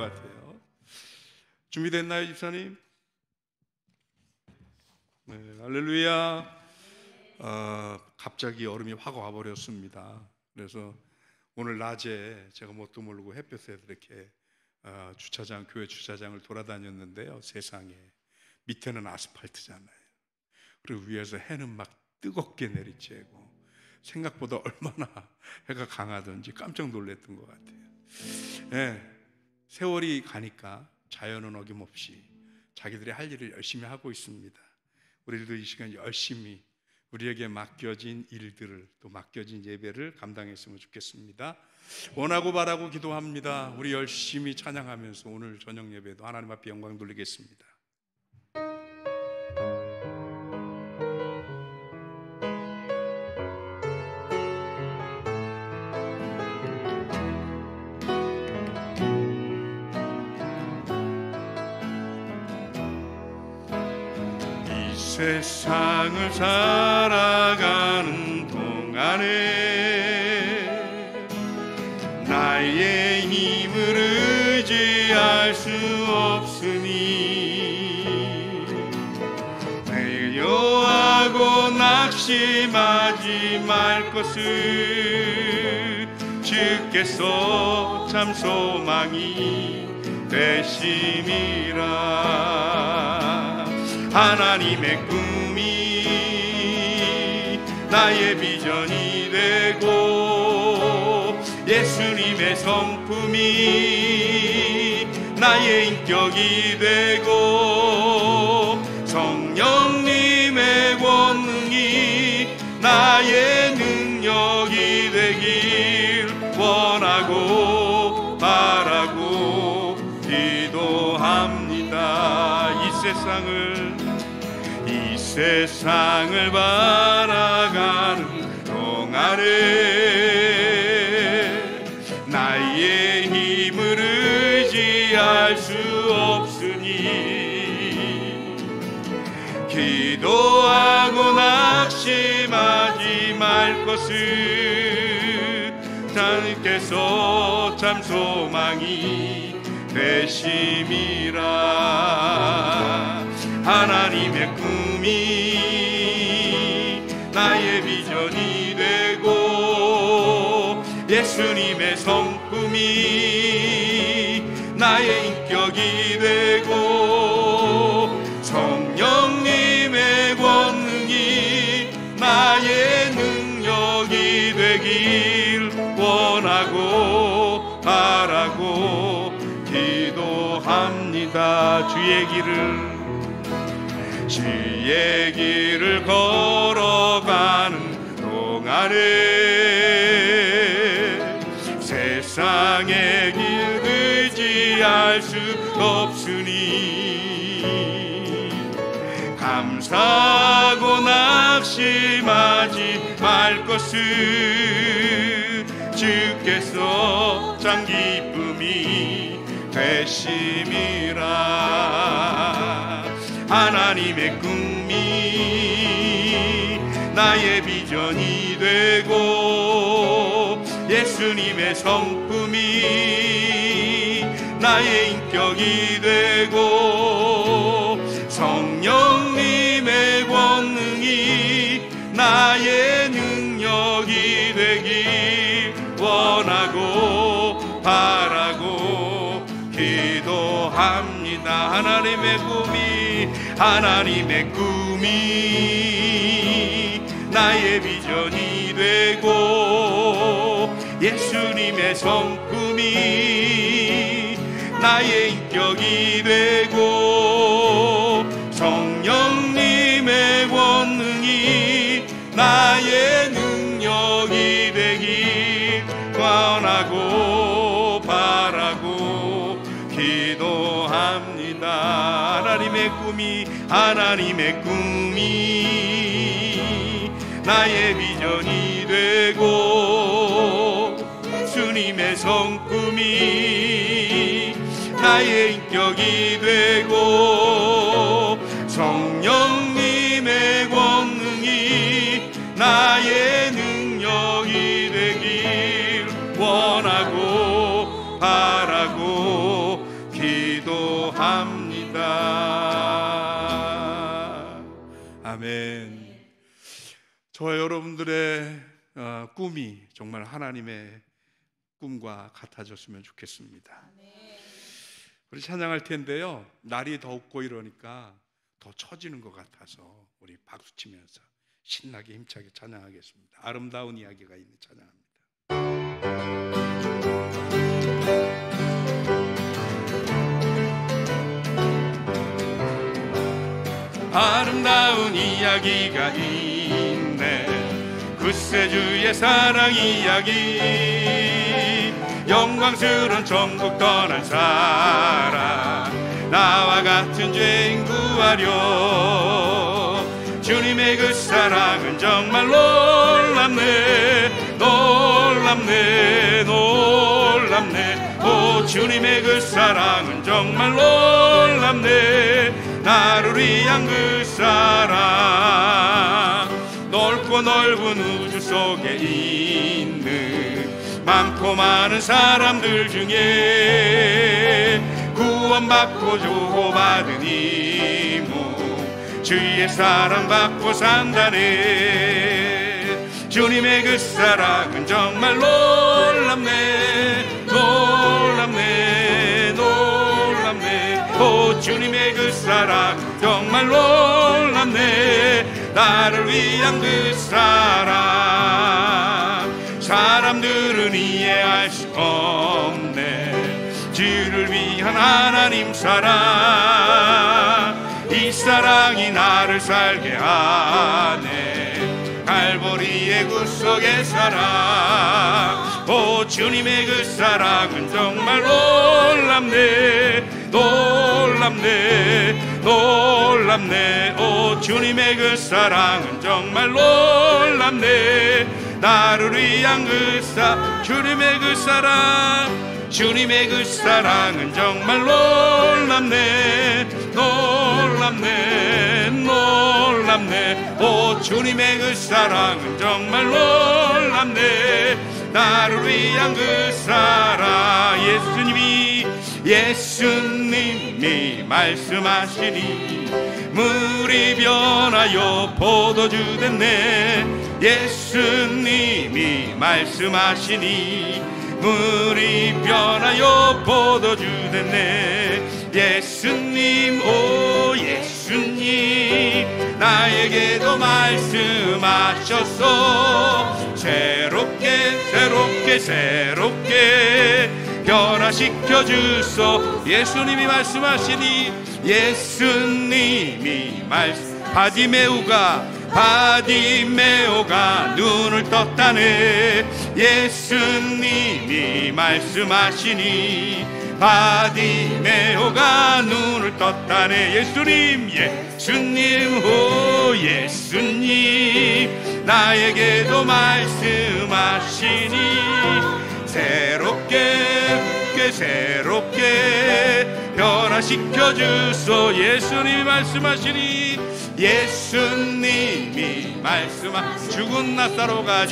같아요. 준비됐나요, 집사님? 네, 할렐루야. 갑자기 여름이 확 와버렸습니다. 그래서 오늘 낮에 제가 뭣도 모르고 햇볕에 이렇게 교회 주차장을 돌아다녔는데요. 세상에 밑에는 아스팔트잖아요. 그리고 위에서 해는 막 뜨겁게 내리쬐고 생각보다 얼마나 해가 강하던지 깜짝 놀랐던 것 같아요. 네, 세월이 가니까 자연은 어김없이 자기들이 할 일을 열심히 하고 있습니다. 우리들도 이 시간 열심히 우리에게 맡겨진 일들을, 또 맡겨진 예배를 감당했으면 좋겠습니다. 원하고 바라고 기도합니다. 우리 열심히 찬양하면서 오늘 저녁 예배도 하나님 앞에 영광 돌리겠습니다. 세상을 살아가는 동안에 나의 힘을 의지할 수 없으니 회유하고 낙심하지 말 것을 주께서 참 소망이 되심이라. 하나님의 꿈이 나의 비전이 되고 예수님의 성품이 나의 인격이 되고 성령님의 권능이 나의 능력이 되길 원하고 바라고 기도합니다. 이 세상을 바라가는 동안에 나의 힘을 의지할 수 없으니 기도하고 낙심하지 말 것을 주께서 참 소망이 되심이라. 하나님의 꿈이 나의 비전이 되고 예수님의 성품이 나의 인격이 되고 성령님의 권능이 나의 능력이 되길 원하고 바라고 기도합니다. 주의 길을 걸어가는 동안에 세상의 길 의지할 수 없으니 감사하고 낙심하지 말 것을 주께서 참 기쁨이 되심이라. 하나님의 꿈이 나의 비전이 되고 예수님의 성품이 나의 인격이 되고 성령님의 권능이 나의 능력이 되길 원하고 바라고 기도합니다. 하나님의 꿈이 나의 비전이 되고 예수님의 성품이 나의 인격이 되고 성령님의 권능이 나의 능력이 되길 원하고 바라고 기도합니다. 하나님의 꿈이 나의 비전이 되고 주님의 성품이 나의 인격이 되고 성령님의 권능이 나의 능력이 되길 원하고 바라고 찬양합니다. 아멘. 저와 여러분들의 꿈이 정말 하나님의 꿈과 같아졌으면 좋겠습니다. 우리 찬양할 텐데요, 날이 덥고 이러니까 더 처지는 것 같아서 우리 박수치면서 신나게 힘차게 찬양하겠습니다. 아름다운 이야기가 있는 찬양합니다. 아름다운 이야기가 있네. 구세주의 사랑 이야기. 영광스러운 천국 떠난 사랑, 나와 같은 죄인 구하려. 주님의 그 사랑은 정말 놀랍네. 놀랍네. 놀랍네. 오, 주님의 그 사랑은 정말 놀랍네. 나를 위한 그 사랑, 넓고 넓은 우주 속에 있는 많고 많은 사람들 중에 구원받고 조호받은 이 몸, 주의 사랑받고 산다네. 주님의 그 사랑은 정말 놀랍네. 놀랍네. 놀랍네. 오, 주님의 그 사랑 정말 놀랍네. 나를 위한 그 사랑, 사람들은 이해할 수 없네. 주를 위한 하나님 사랑, 이 사랑이 나를 살게 하네. 갈보리의 구속의 사랑, 오, 주님의 그 사랑은 정말 놀랍네. 놀랍네. 놀랍네. 오, 주님의 그 사랑은 정말 놀랍네. 나를 위한 그 주님의 그 사랑, 주님의 그 사랑은 정말 놀랍네. 놀랍네. 놀랍네. 오, 주님의 그 사랑은 정말 놀랍네. 나를 위한 그 사랑. 예수님이 말씀하시니 물이 변하여 포도주 됐네. 예수님이 말씀하시니 물이 변하여 포도주 됐네. 예수님, 오 예수님, 나에게도 말씀하셨어. 새롭게 새롭게 새롭게 변화시켜 주소. 예수님이 말씀하시니, 예수님이 바디메오가 눈을 떴다네. 예수님이 말씀하시니 바디메오가 눈을 떴다네. 예수님, 오 예수님, 나에게도 말씀하시니 새롭게 변화시켜 주소. 예수님이 말씀하시니, 예수님이 죽은 나사로가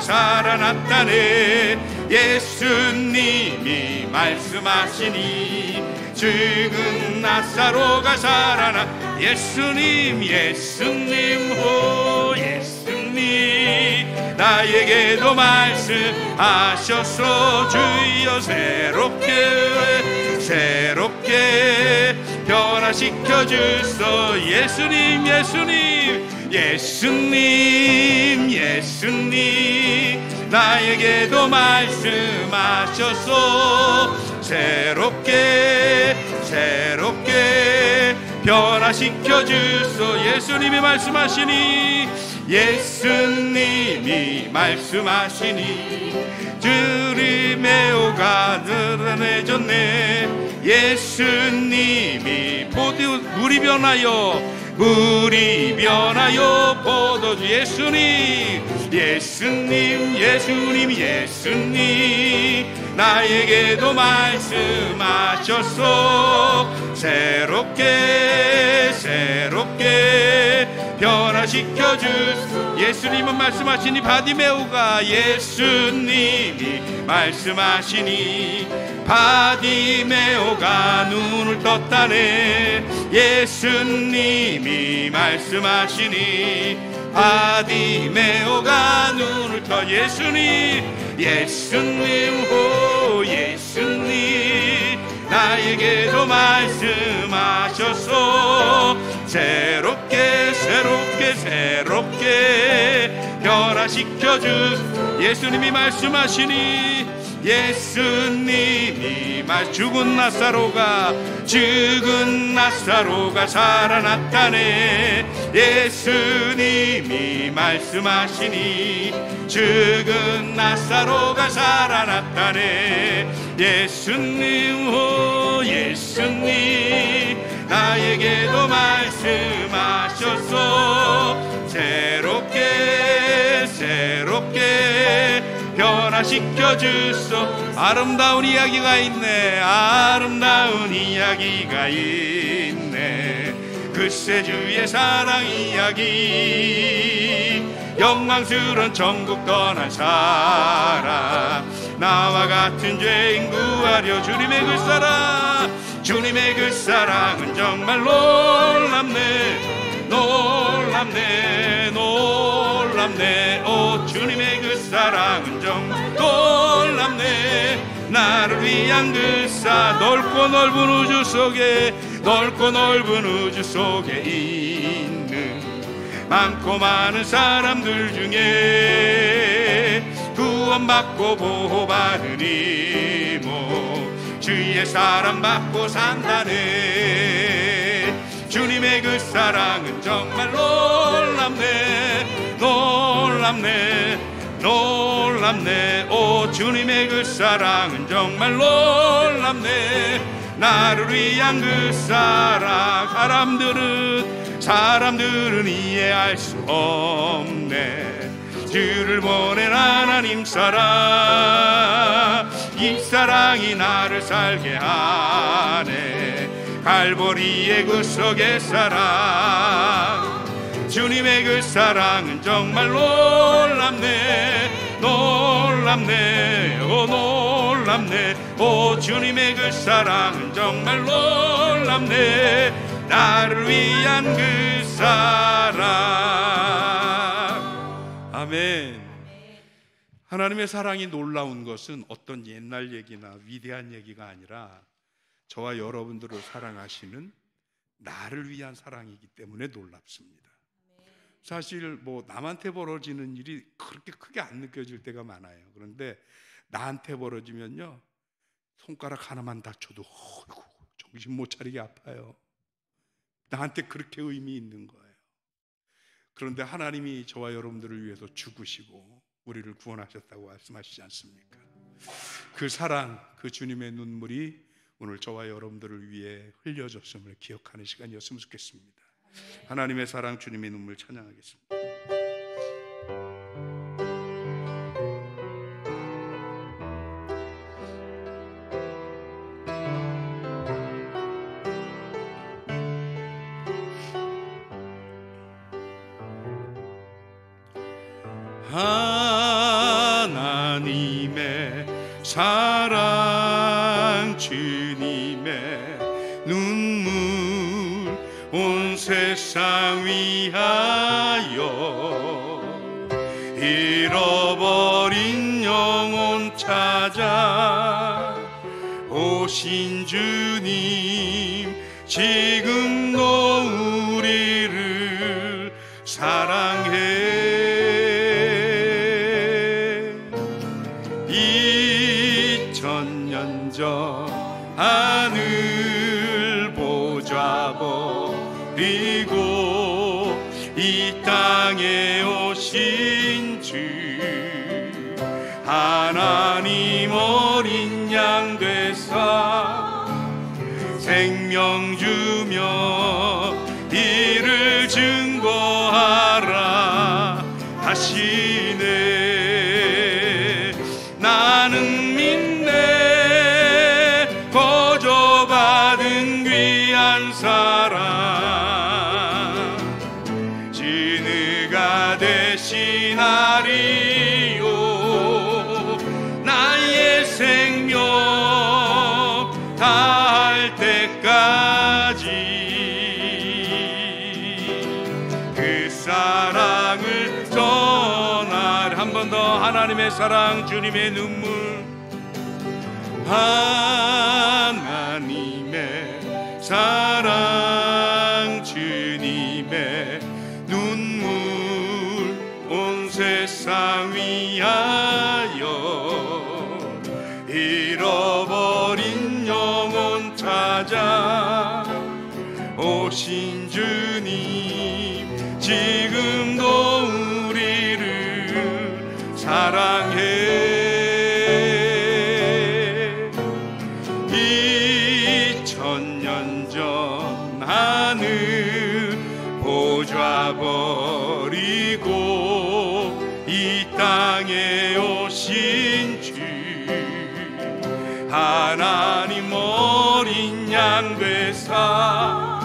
살아났다네. 예수님이 말씀하시니 죽은 나사로가 살아나. 예수님, 오 예수님, 나에게도 말씀하셔서 주여 새롭게 변화시켜 주소. 예수님, 나에게도 말씀하셔서 새롭게 변화시켜 주소. 예수님이 말씀하시니 드리메오가 드러내졌네. 예수님이 물이 변하여 포도주. 예수님, 나에게도 말씀하셨소. 새롭게 변화시켜 주소. 예수님은 말씀하시니 바디메오가 예수님이 말씀하시니 바디메오가 눈을 떴다네. 예수님이 말씀하시니 바디메오가 눈을 떠. 예수님 오 예수님 나에게도 말씀하셨소. 새롭게 변화시켜 주. 예수님이 말씀하시니 예수님이 죽은 나사로가 살아났다네. 예수님이 말씀하시니 죽은 나사로가 살아났다네. 예수님 오 예수님 나에게도 말씀하셨소. 새롭게 변화시켜 주소. 아름다운 이야기가 있네. 아름다운 이야기가 있네. 글쎄 주의 사랑 이야기. 영광스러운 천국 떠난 사람. 나와 같은 죄인 구하려 주님의 그 사랑은 정말 놀랍네. 오 주님의 그 사랑은 정말 놀랍네. 나를 위한 그 넓고 넓은 우주 속에 있는 많고 많은 사람들 중에 구원받고 보호받은 이모 주의 사랑 받고 산다네. 주님의 그 사랑은 정말 놀랍네. 오 주님의 그 사랑은 정말 놀랍네. 나를 위한 그 사랑. 사람들은 이해할 수 없네. 주를 보낸 하나님 사랑. 이 사랑이 나를 살게 하네. 갈보리의 그 속의 사랑. 주님의 그 사랑은 정말 놀랍네. 오 주님의 그 사랑은 정말 놀랍네. 나를 위한 그 사랑. 아멘. 하나님의 사랑이 놀라운 것은 어떤 옛날 얘기나 위대한 얘기가 아니라 저와 여러분들을 사랑하시는 나를 위한 사랑이기 때문에 놀랍습니다. 사실 남한테 벌어지는 일이 그렇게 크게 안 느껴질 때가 많아요. 그런데 나한테 벌어지면요, 손가락 하나만 다쳐도 정신 못 차리게 아파요. 나한테 그렇게 의미 있는 거예요. 그런데 하나님이 저와 여러분들을 위해서 죽으시고 우리를 구원하셨다고 말씀하시지 않습니까? 그 사랑, 그 주님의 눈물이 오늘 저와 여러분들을 위해 흘려졌음을 기억하는 시간이었으면 좋겠습니다. 하나님의 사랑, 주님의 눈물 찬양하겠습니다. 하나님의 사랑, 주님의 눈물, 온 세상 위하여 잃어버린 영혼 찾아 오신 주님, 지금도 우리를 사랑해. 2000년 전 하늘 보좌 버리고 이 땅에 오신 주, 하나님 어린 양 되사 생명 주며 이를 증거하라 하시네. 나는 믿네, 거저받은 귀한 사랑, 진의가 되시 하나님의 사랑, 주님의 눈물. 하나님의 사랑, 주님의 눈물, 온 세상 위하여 잃어버린 영혼 찾아 오신 주님, 지금도 우리를 사랑해. 2000년 전 하늘 보좌버리고 이 땅에 오신 주, 하나님 어린 양 되사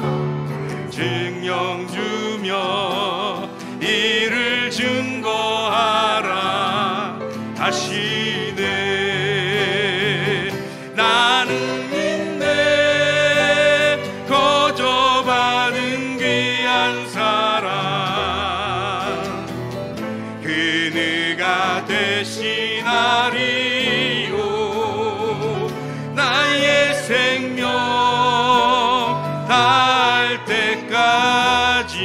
증명 주며 이를 증거하라 하시네. 나는 믿네 거저받은 귀한 사랑, 그네가 대신하리요. 나의 생명 다할 때까지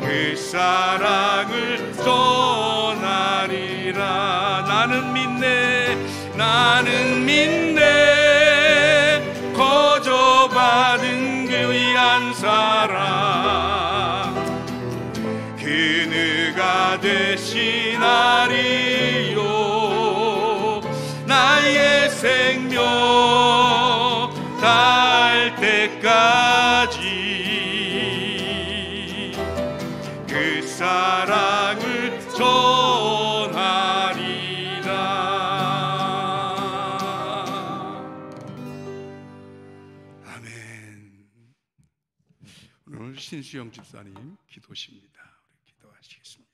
그 사랑을 전하리라. 나는 믿네, 나는 믿네 거저받은 귀한 사랑, 그네가 대신하리요. 나의 생명 다할 때까지 그 사랑을 전하리라. 아멘. 오늘 신수영 집사님 기도십니다. 우리 기도하시겠습니다.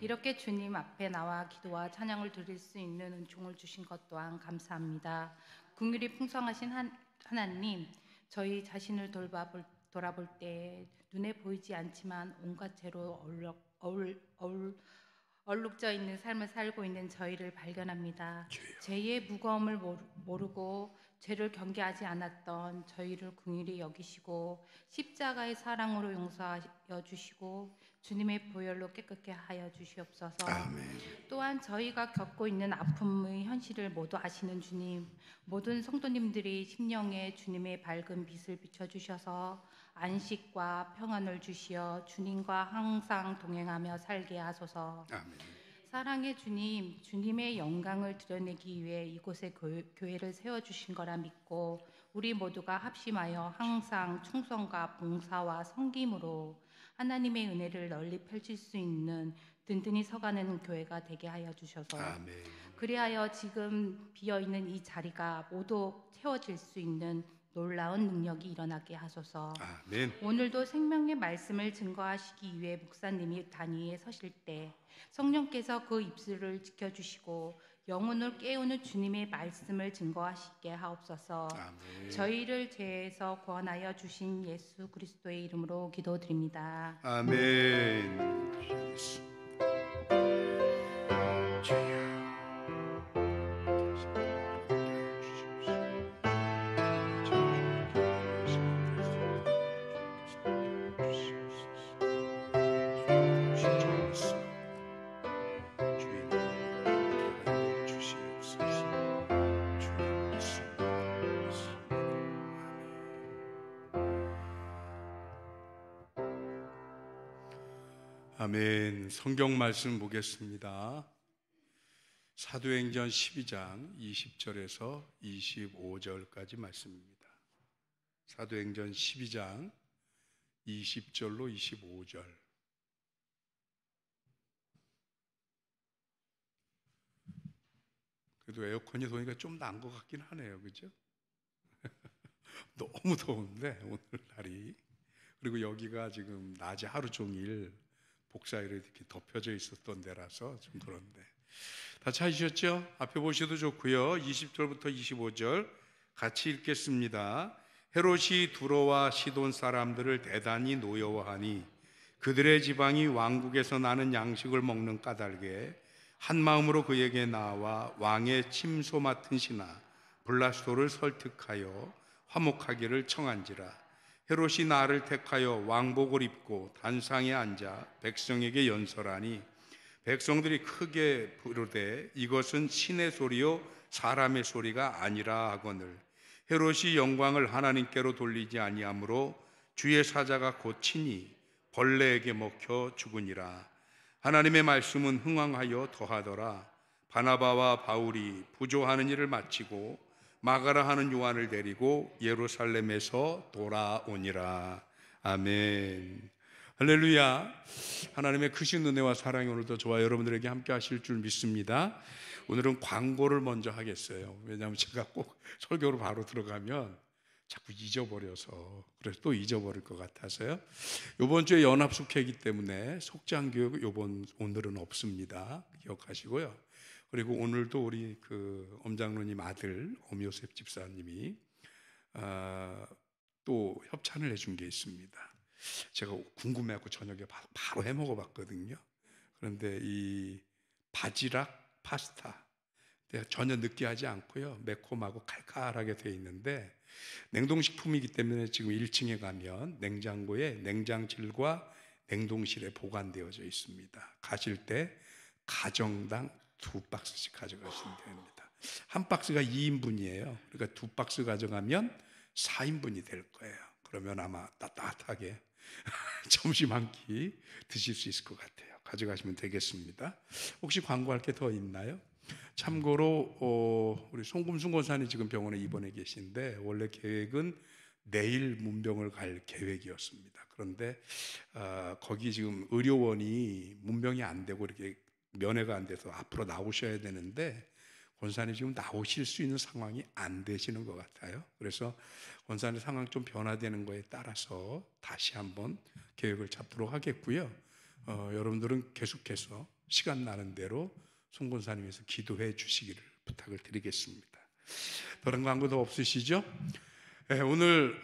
이렇게 주님 앞에 나와 기도와 찬양을 드릴 수 있는 은총을 주신 것 또한 감사합니다. 긍휼이 풍성하신 하나님, 저희 자신을 돌아볼 때 눈에 보이지 않지만 온갖 죄로 얼룩져 있는 삶을 살고 있는 저희를 발견합니다. 죄의 무거움을 모르고 죄를 경계하지 않았던 저희를 긍휼히 여기시고 십자가의 사랑으로 용서하여 주시고 주님의 보혈로 깨끗게 하여 주시옵소서. 아멘. 또한 저희가 겪고 있는 아픔의 현실을 모두 아시는 주님, 모든 성도님들이 심령에 주님의 밝은 빛을 비춰주셔서 안식과 평안을 주시어 주님과 항상 동행하며 살게 하소서. 아멘. 사랑의 주님, 주님의 영광을 드러내기 위해 이곳에 교회를 세워주신 거라 믿고 우리 모두가 합심하여 항상 충성과 봉사와 섬김으로 하나님의 은혜를 널리 펼칠 수 있는 든든히 서가는 교회가 되게 하여 주셔서 아멘. 그리하여 지금 비어있는 이 자리가 모두 채워질 수 있는 놀라운 능력이 일어나게 하소서. 아멘. 오늘도 생명의 말씀을 증거하시기 위해 목사님이 단위에 서실 때 성령께서 그 입술을 지켜주시고 영혼을 깨우는 주님의 말씀을 증거하시게 하옵소서. 아멘. 저희를 죄에서 구원하여 주신 예수 그리스도의 이름으로 기도드립니다. 아멘. 아멘. 성경 말씀 보겠습니다. 사도행전 12장 20절에서 25절까지 말씀입니다. 사도행전 12장 20절로 25절. 그래도 에어컨이 도니까 좀 나은 것 같긴 하네요. 그죠? 너무 더운데 오늘 날이. 그리고 여기가 지금 낮에 하루 종일 복사열에 이렇게 덮여져 있었던 데라서 좀 그런데 다 찾으셨죠? 앞에 보셔도 좋고요. 20절부터 25절 같이 읽겠습니다. 헤롯이 두로와 시돈 사람들을 대단히 노여워하니 그들의 지방이 왕국에서 나는 양식을 먹는 까닭에 한 마음으로 그에게 나와 왕의 침소 맡은 신하 블라스도를 설득하여 화목하기를 청한지라. 헤롯이 나를 택하여 왕복을 입고 단상에 앉아 백성에게 연설하니 백성들이 크게 부르되 이것은 신의 소리요 사람의 소리가 아니라 하거늘 헤롯이 영광을 하나님께로 돌리지 아니하므로 주의 사자가 곧 친히 벌레에게 먹혀 죽으니라. 하나님의 말씀은 흥왕하여 더하더라. 바나바와 바울이 부조하는 일을 마치고 마가라 하는 요한을 데리고 예루살렘에서 돌아오니라. 아멘. 할렐루야. 하나님의 크신 은혜와 사랑이 오늘도 저와 여러분들에게 함께 하실 줄 믿습니다. 오늘은 광고를 먼저 하겠어요. 왜냐하면 제가 꼭 설교로 바로 들어가면 자꾸 잊어버려서, 그래서 또 잊어버릴 것 같아서요. 이번 주에 연합숙회이기 때문에 속장교육 오늘은 없습니다. 기억하시고요. 그리고 오늘도 우리 그 엄장로님 아들 엄요셉 집사님이 또 협찬을 해준 게 있습니다. 제가 궁금해하고 저녁에 바로 해 먹어봤거든요. 그런데 이 바지락 파스타 전혀 느끼하지 않고요, 매콤하고 칼칼하게 되어 있는데 냉동식품이기 때문에 지금 1층에 가면 냉장고에 냉장실과 냉동실에 보관되어져 있습니다. 가실 때 가정당 2박스씩 가져가시면 됩니다. 한 박스가 2인분이에요. 그러니까 2박스 가져가면 4인분이 될 거예요. 그러면 아마 따뜻하게 점심 한 끼 드실 수 있을 것 같아요. 가져가시면 되겠습니다. 혹시 광고할 게 더 있나요? 참고로 우리 송금순 권사님 지금 병원에 입원해 계신데 원래 계획은 내일 문병을 갈 계획이었습니다. 그런데 거기 지금 의료원이 문병이 안 되고 이렇게 면회가 안 돼서 앞으로 나오셔야 되는데 권사님 지금 나오실 수 있는 상황이 안 되시는 것 같아요. 그래서 권사님 상황 좀 변화되는 거에 따라서 다시 한번 계획을 잡도록 하겠고요. 여러분들은 계속해서 시간 나는 대로 송 권사님께서 기도해 주시기를 부탁을 드리겠습니다. 다른 광고도 없으시죠? 네, 오늘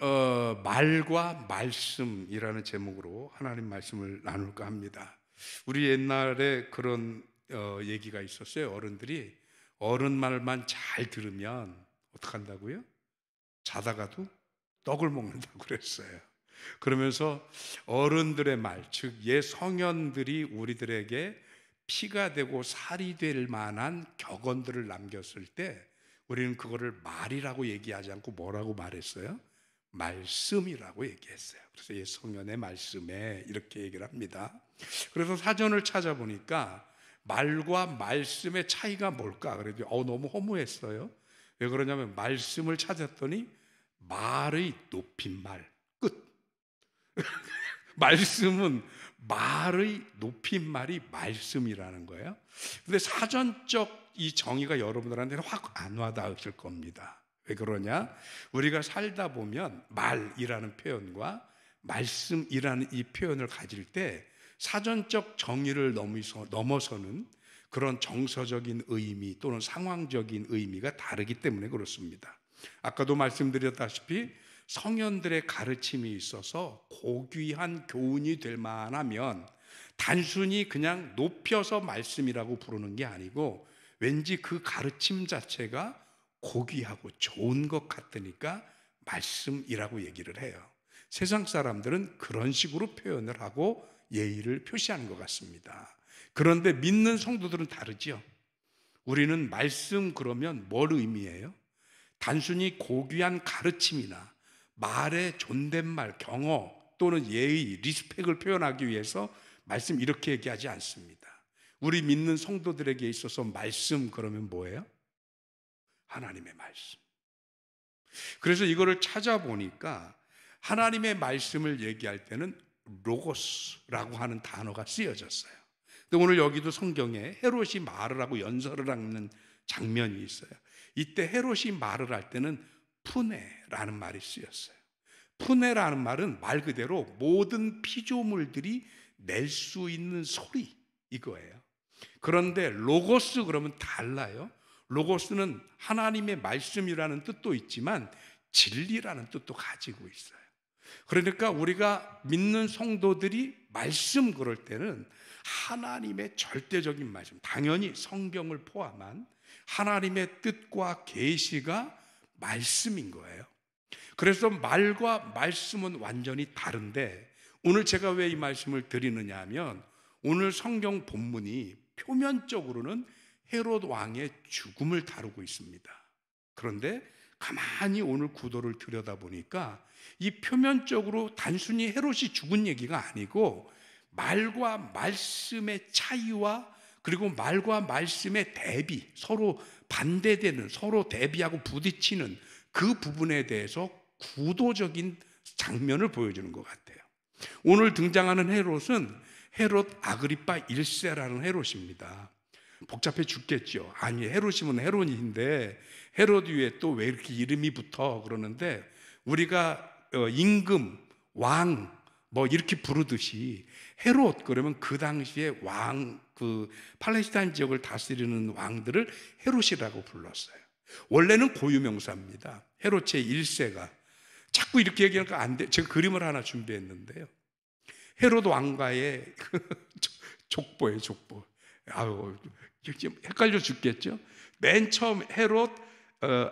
말과 말씀이라는 제목으로 하나님 말씀을 나눌까 합니다. 우리 옛날에 그런 얘기가 있었어요. 어른들이 어른 말만 잘 들으면 어떻게 한다고요? 자다가도 떡을 먹는다고 그랬어요. 그러면서 어른들의 말, 즉 옛 성현들이 우리들에게 피가 되고 살이 될 만한 격언들을 남겼을 때 우리는 그거를 말이라고 얘기하지 않고 뭐라고 말했어요? 말씀이라고 얘기했어요. 그래서 옛 성현의 말씀에 이렇게 얘기를 합니다. 그래서 사전을 찾아보니까 말과 말씀의 차이가 뭘까? 그래도 너무 허무했어요. 왜 그러냐면 말씀을 찾았더니 말의 높임말 끝. 말씀은 말의 높임말이 말씀이라는 거예요. 근데 사전적 이 정의가 여러분들한테는 확 안 와닿으실 겁니다. 왜 그러냐? 우리가 살다 보면 말이라는 표현과 말씀이라는 이 표현을 가질 때 사전적 정의를 넘어서는 그런 정서적인 의미 또는 상황적인 의미가 다르기 때문에 그렇습니다. 아까도 말씀드렸다시피 성현들의 가르침이 있어서 고귀한 교훈이 될 만하면 단순히 그냥 높여서 말씀이라고 부르는 게 아니고 왠지 그 가르침 자체가 고귀하고 좋은 것 같으니까 말씀이라고 얘기를 해요. 세상 사람들은 그런 식으로 표현을 하고 예의를 표시하는 것 같습니다. 그런데 믿는 성도들은 다르죠. 우리는 말씀 그러면 뭘 의미해요? 단순히 고귀한 가르침이나 말의 존댓말, 경어 또는 예의, 리스펙을 표현하기 위해서 말씀 이렇게 얘기하지 않습니다. 우리 믿는 성도들에게 있어서 말씀 그러면 뭐예요? 하나님의 말씀. 그래서 이거를 찾아보니까 하나님의 말씀을 얘기할 때는 로고스라고 하는 단어가 쓰여졌어요. 근데 오늘 여기도 성경에 헤롯이 말을 하고 연설을 하는 장면이 있어요. 이때 헤롯이 말을 할 때는 푸네라는 말이 쓰였어요. 푸네라는 말은 말 그대로 모든 피조물들이 낼 수 있는 소리, 이거예요. 그런데 로고스 그러면 달라요. 로고스는 하나님의 말씀이라는 뜻도 있지만 진리라는 뜻도 가지고 있어요. 그러니까 우리가 믿는 성도들이 말씀 그럴 때는 하나님의 절대적인 말씀, 당연히 성경을 포함한 하나님의 뜻과 계시가 말씀인 거예요. 그래서 말과 말씀은 완전히 다른데, 오늘 제가 왜 이 말씀을 드리느냐 하면, 오늘 성경 본문이 표면적으로는 헤롯 왕의 죽음을 다루고 있습니다. 그런데 가만히 오늘 구도를 들여다보니까 이 표면적으로 단순히 헤롯이 죽은 얘기가 아니고 말과 말씀의 차이와 그리고 말과 말씀의 대비, 서로 반대되는, 서로 대비하고 부딪히는 그 부분에 대해서 구도적인 장면을 보여주는 것 같아요. 오늘 등장하는 헤롯은 헤롯 아그리파 1세라는 헤롯입니다. 복잡해 죽겠죠. 아니, 헤롯이면 헤롯인데 헤롯 위에 또 왜 이렇게 이름이 붙어 그러는데, 우리가 임금, 왕 뭐 이렇게 부르듯이 헤롯 그러면 그 당시에 왕, 그 팔레스타인 지역을 다스리는 왕들을 헤롯이라고 불렀어요. 원래는 고유명사입니다. 헤롯의 1세가. 자꾸 이렇게 얘기하니까 안 돼. 제가 그림을 하나 준비했는데요. 헤롯 왕가의 족보예요, 족보. 아유, 헷갈려 죽겠죠? 맨 처음 헤롯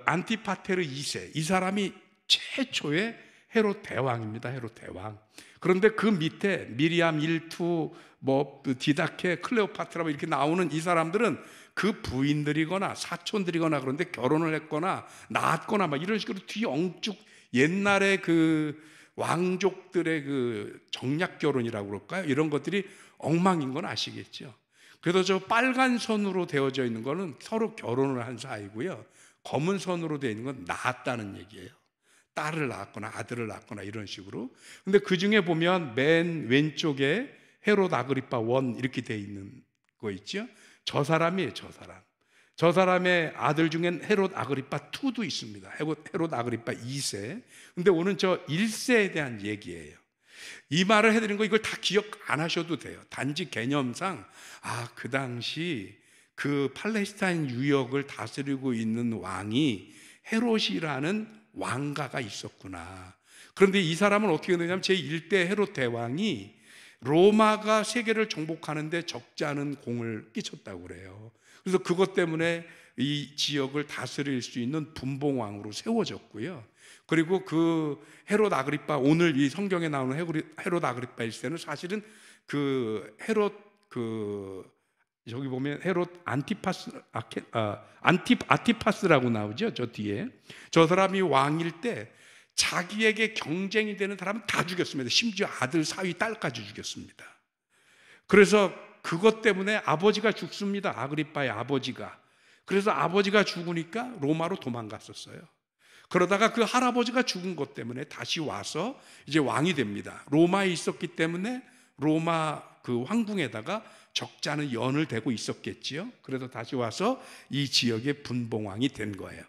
안티파테르 2세, 이 사람이 최초의 헤롯 대왕입니다. 헤롯 대왕. 그런데 그 밑에 미리암, 일투, 뭐 디다케, 클레오파트라 이렇게 나오는 이 사람들은 그 부인들이거나 사촌들이거나, 그런데 결혼을 했거나 낳았거나 막 이런 식으로 뒤 엉쭉 옛날에 그 왕족들의 그 정략 결혼이라고 그럴까요? 이런 것들이 엉망인 건 아시겠죠? 그래서 저 빨간 선으로 되어져 있는 거는 서로 결혼을 한 사이고요. 검은 선으로 되어 있는 건 낳았다는 얘기예요. 딸을 낳았거나 아들을 낳았거나 이런 식으로. 근데 그 중에 보면 맨 왼쪽에 헤롯 아그리파 1 이렇게 되어 있는 거 있죠? 저 사람이에요, 저 사람. 저 사람의 아들 중엔 헤롯 아그리파 2도 있습니다. 헤롯 아그리파 2세. 근데 오늘 저 1세에 대한 얘기예요. 이 말을 해드린 거 이걸 다 기억 안 하셔도 돼요. 단지 개념상, 아, 그 당시 그 팔레스타인 유역을 다스리고 있는 왕이 헤롯이라는 왕가가 있었구나. 그런데 이 사람은 어떻게 되냐면 제1대 헤롯 대왕이 로마가 세계를 정복하는데 적지 않은 공을 끼쳤다고 그래요. 그래서 그것 때문에 이 지역을 다스릴 수 있는 분봉왕으로 세워졌고요. 그리고 그 헤롯 아그리파, 오늘 이 성경에 나오는 헤롯 아그리파 1세는 사실은 그 헤롯 저기 보면 헤롯 아티파스라고 나오죠. 저 뒤에. 저 사람이 왕일 때 자기에게 경쟁이 되는 사람은 다 죽였습니다. 심지어 아들, 사위, 딸까지 죽였습니다. 그래서 그것 때문에 아버지가 죽습니다. 아그리파의 아버지가. 그래서 아버지가 죽으니까 로마로 도망갔었어요. 그러다가 그 할아버지가 죽은 것 때문에 다시 와서 이제 왕이 됩니다. 로마에 있었기 때문에 로마 그 황궁에다가 적지 않은 연을 대고 있었겠지요. 그래서 다시 와서 이 지역의 분봉왕이 된 거예요.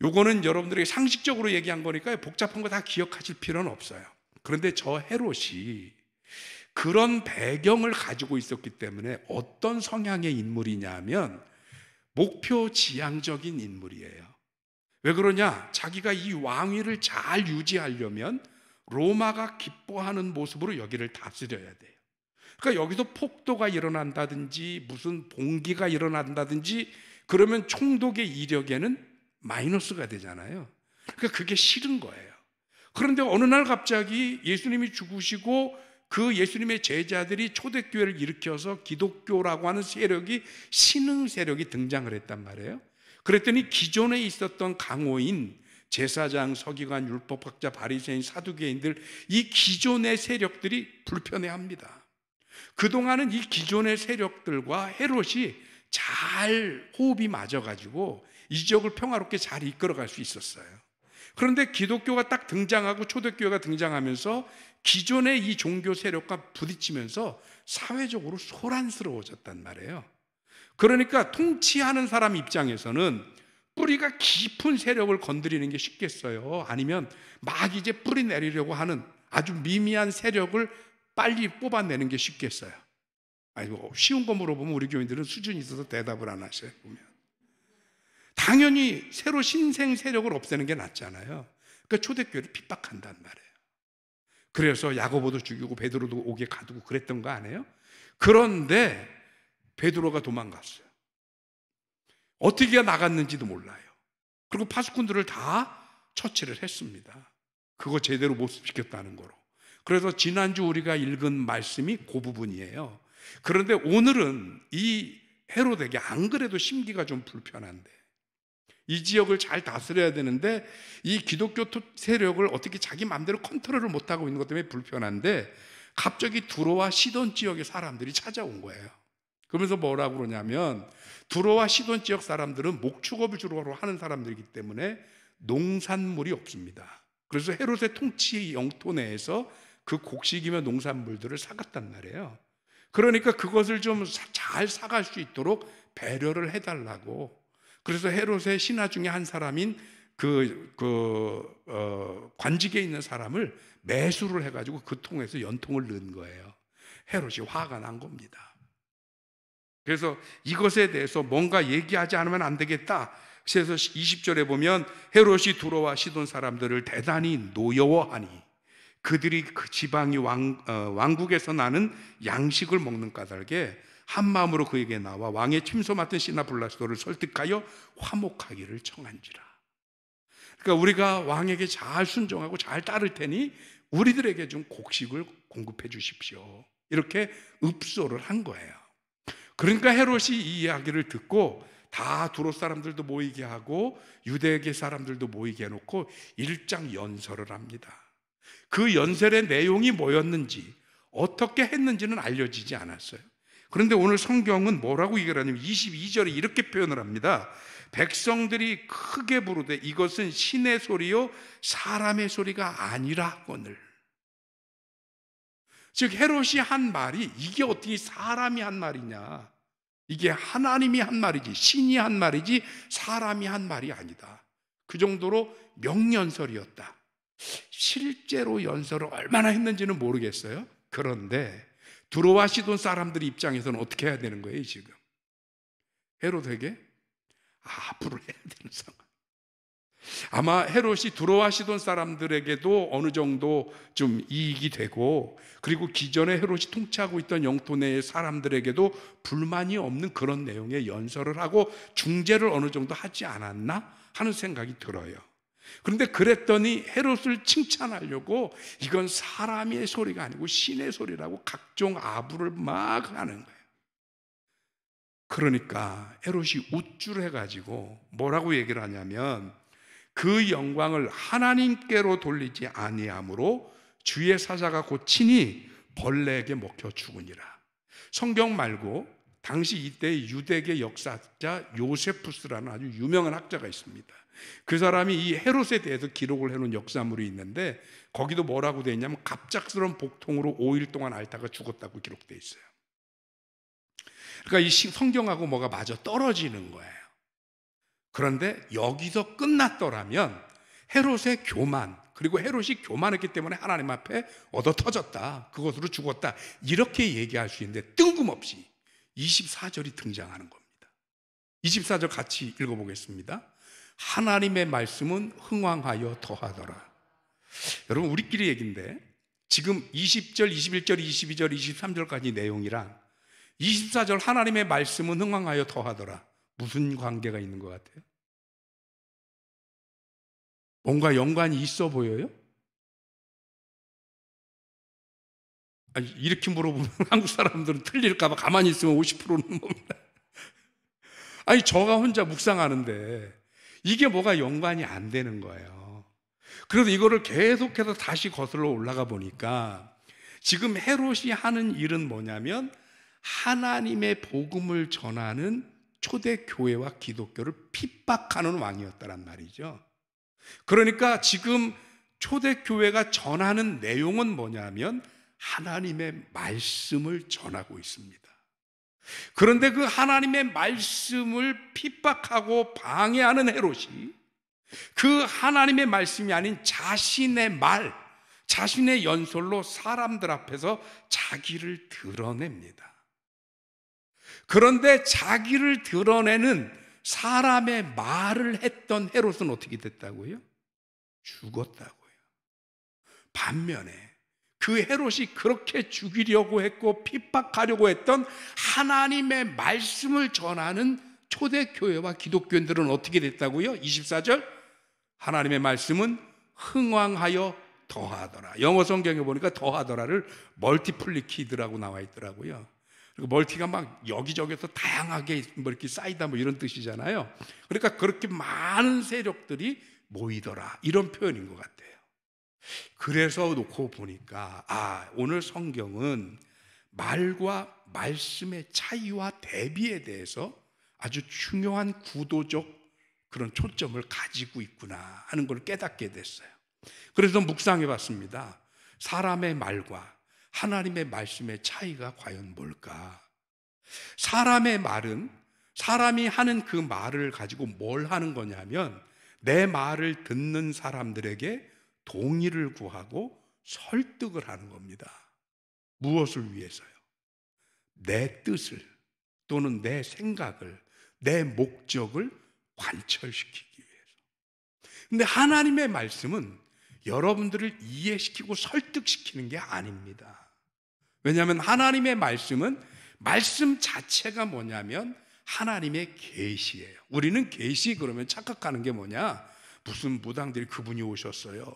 요거는 여러분들에게 상식적으로 얘기한 거니까 복잡한 거 다 기억하실 필요는 없어요. 그런데 저 헤롯이 그런 배경을 가지고 있었기 때문에 어떤 성향의 인물이냐면 목표 지향적인 인물이에요. 왜 그러냐? 자기가 이 왕위를 잘 유지하려면 로마가 기뻐하는 모습으로 여기를 다스려야 돼요. 그러니까 여기서 폭도가 일어난다든지 무슨 봉기가 일어난다든지 그러면 총독의 이력에는 마이너스가 되잖아요. 그러니까 그게 싫은 거예요. 그런데 어느 날 갑자기 예수님이 죽으시고 그 예수님의 제자들이 초대교회를 일으켜서 기독교라고 하는 세력이, 신흥 세력이 등장을 했단 말이에요. 그랬더니 기존에 있었던 강호인, 제사장, 서기관, 율법학자, 바리새인, 사두개인들, 이 기존의 세력들이 불편해합니다. 그동안은 이 기존의 세력들과 헤롯이 잘 호흡이 맞아가지고 이 지역을 평화롭게 잘 이끌어갈 수 있었어요. 그런데 기독교가 딱 등장하고 초대교회가 등장하면서 기존의 이 종교 세력과 부딪히면서 사회적으로 소란스러워졌단 말이에요. 그러니까 통치하는 사람 입장에서는 뿌리가 깊은 세력을 건드리는 게 쉽겠어요? 아니면 막 이제 뿌리 내리려고 하는 아주 미미한 세력을 빨리 뽑아내는 게 쉽겠어요? 아이고, 쉬운 거 물어보면 우리 교인들은 수준이 있어서 대답을 안 하셔요. 보면 당연히 새로 신생 세력을 없애는 게 낫잖아요. 그러니까 초대교회를 핍박한단 말이에요. 그래서 야고보도 죽이고 베드로도 옥에 가두고 그랬던 거 아니에요? 그런데 베드로가 도망갔어요. 어떻게 나갔는지도 몰라요. 그리고 파수꾼들을 다 처치를 했습니다. 그거 제대로 못 지켰다는 거로. 그래서 지난주 우리가 읽은 말씀이 그 부분이에요. 그런데 오늘은 이 헤로데에게 안 그래도 심기가 좀 불편한데, 이 지역을 잘 다스려야 되는데 이 기독교 세력을 어떻게 자기 마음대로 컨트롤을 못하고 있는 것 때문에 불편한데, 갑자기 두로와 시돈 지역의 사람들이 찾아온 거예요. 그러면서 뭐라고 그러냐면, 두로와 시돈 지역 사람들은 목축업을 주로 하는 사람들이기 때문에 농산물이 없습니다. 그래서 헤롯의 통치 영토 내에서 그 곡식이며 농산물들을 사갔단 말이에요. 그러니까 그것을 좀 잘 사갈 수 있도록 배려를 해달라고. 그래서 헤롯의 신하 중에 한 사람인 관직에 있는 사람을 매수를 해가지고 그 통에서 연통을 넣은 거예요. 헤롯이 화가 난 겁니다. 그래서 이것에 대해서 뭔가 얘기하지 않으면 안 되겠다. 그래서 20절에 보면 헤롯이 두로와 시돈 사람들을 대단히 노여워하니 그들이 그 지방이 왕국에서 나는 양식을 먹는 까닭에 한 마음으로 그에게 나와 왕의 침소 맡은 시나 블라스도를 설득하여 화목하기를 청한지라. 그러니까 우리가 왕에게 잘 순종하고 잘 따를 테니 우리들에게 좀 곡식을 공급해 주십시오. 이렇게 읍소를 한 거예요. 그러니까 헤롯이 이 이야기를 듣고 다 두로 사람들도 모이게 하고 유대계 사람들도 모이게 해놓고 일장 연설을 합니다. 그 연설의 내용이 뭐였는지 어떻게 했는지는 알려지지 않았어요. 그런데 오늘 성경은 뭐라고 얘기를 하냐면 22절에 이렇게 표현을 합니다. 백성들이 크게 부르되 이것은 신의 소리요 사람의 소리가 아니라거늘. 즉 헤롯이 한 말이 이게 어떻게 사람이 한 말이냐, 이게 하나님이 한 말이지 신이 한 말이지 사람이 한 말이 아니다. 그 정도로 명연설이었다. 실제로 연설을 얼마나 했는지는 모르겠어요. 그런데 두로와 시돈 사람들 입장에서는 어떻게 해야 되는 거예요? 지금 헤롯에게 앞으로 해야 되는 상황. 아마 헤롯이 두로와 시돈 사람들에게도 어느 정도 좀 이익이 되고, 그리고 기존에 헤롯이 통치하고 있던 영토 내의 사람들에게도 불만이 없는 그런 내용의 연설을 하고 중재를 어느 정도 하지 않았나 하는 생각이 들어요. 그런데 그랬더니 헤롯을 칭찬하려고 이건 사람의 소리가 아니고 신의 소리라고 각종 아부를 막 하는 거예요. 그러니까 헤롯이 우쭐해가지고 뭐라고 얘기를 하냐면, 그 영광을 하나님께로 돌리지 아니하므로 주의 사자가 곧 친히 벌레에게 먹혀 죽으니라. 성경 말고 당시 이때 유대계 역사자 요세푸스라는 아주 유명한 학자가 있습니다. 그 사람이 이 헤롯에 대해서 기록을 해놓은 역사물이 있는데 거기도 뭐라고 되어 있냐면 갑작스러운 복통으로 5일 동안 앓다가 죽었다고 기록되어 있어요. 그러니까 이 성경하고 뭐가 마저 떨어지는 거예요. 그런데 여기서 끝났더라면 헤롯의 교만, 그리고 헤롯이 교만했기 때문에 하나님 앞에 얻어 터졌다, 그것으로 죽었다, 이렇게 얘기할 수 있는데 뜬금없이 24절이 등장하는 겁니다. 24절 같이 읽어보겠습니다. 하나님의 말씀은 흥왕하여 더하더라. 여러분, 우리끼리 얘기인데 지금 20절, 21절, 22절, 23절까지 내용이랑 24절 하나님의 말씀은 흥왕하여 더하더라, 무슨 관계가 있는 것 같아요? 뭔가 연관이 있어 보여요? 아니, 이렇게 물어보면 한국 사람들은 틀릴까 봐 가만히 있으면 50%는 뭡니다. 아니, 저가 혼자 묵상하는데 이게 뭐가 연관이 안 되는 거예요. 그래서 이거를 계속해서 다시 거슬러 올라가 보니까 지금 헤롯이 하는 일은 뭐냐면 하나님의 복음을 전하는 초대교회와 기독교를 핍박하는 왕이었다란 말이죠. 그러니까 지금 초대교회가 전하는 내용은 뭐냐면 하나님의 말씀을 전하고 있습니다. 그런데 그 하나님의 말씀을 핍박하고 방해하는 헤롯이 그 하나님의 말씀이 아닌 자신의 말, 자신의 연설로 사람들 앞에서 자기를 드러냅니다. 그런데 자기를 드러내는 사람의 말을 했던 헤롯은 어떻게 됐다고요? 죽었다고요. 반면에 그 헤롯이 그렇게 죽이려고 했고 핍박하려고 했던 하나님의 말씀을 전하는 초대교회와 기독교인들은 어떻게 됐다고요? 24절, 하나님의 말씀은 흥왕하여 더하더라. 영어 성경에 보니까 더하더라를 멀티플리키드라고 나와 있더라고요. 그리고 멀티가 막 여기저기서 다양하게 뭐 이렇게 쌓이다 뭐 이런 뜻이잖아요. 그러니까 그렇게 많은 세력들이 모이더라, 이런 표현인 것 같아요. 그래서 놓고 보니까 오늘 성경은 말과 말씀의 차이와 대비에 대해서 아주 중요한 구도적 그런 초점을 가지고 있구나 하는 걸 깨닫게 됐어요. 그래서 묵상해 봤습니다. 사람의 말과 하나님의 말씀의 차이가 과연 뭘까? 사람의 말은 사람이 하는 그 말을 가지고 뭘 하는 거냐면 내 말을 듣는 사람들에게 동의를 구하고 설득을 하는 겁니다. 무엇을 위해서요? 내 뜻을 또는 내 생각을, 내 목적을 관철시키기 위해서. 근데 하나님의 말씀은 여러분들을 이해시키고 설득시키는 게 아닙니다. 왜냐하면 하나님의 말씀은 말씀 자체가 뭐냐면 하나님의 계시예요. 우리는 계시 그러면 착각하는 게 뭐냐? 무슨 무당들이 그분이 오셨어요.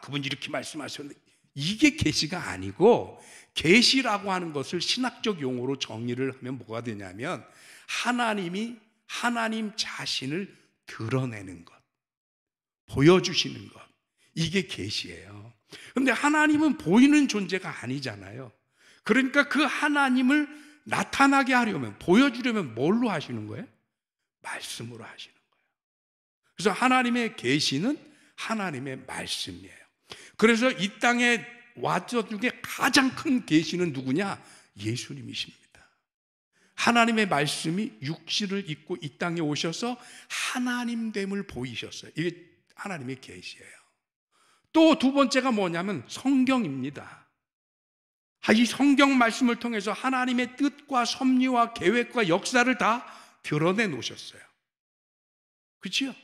그분이 이렇게 말씀하셨는데, 이게 계시가 아니고, 계시라고 하는 것을 신학적 용어로 정의를 하면 뭐가 되냐면 하나님이 하나님 자신을 드러내는 것, 보여주시는 것, 이게 계시예요. 그런데 하나님은 보이는 존재가 아니잖아요. 그러니까 그 하나님을 나타나게 하려면, 보여주려면 뭘로 하시는 거예요? 말씀으로 하시는 거예요. 그래서 하나님의 계시는 하나님의 말씀이에요. 그래서 이 땅에 왔던 중에 가장 큰 계시는 누구냐? 예수님이십니다. 하나님의 말씀이 육신을 입고 이 땅에 오셔서 하나님됨을 보이셨어요. 이게 하나님의 계시예요. 또 두 번째가 뭐냐면 성경입니다. 이 성경 말씀을 통해서 하나님의 뜻과 섭리와 계획과 역사를 다 드러내 놓으셨어요. 그렇죠?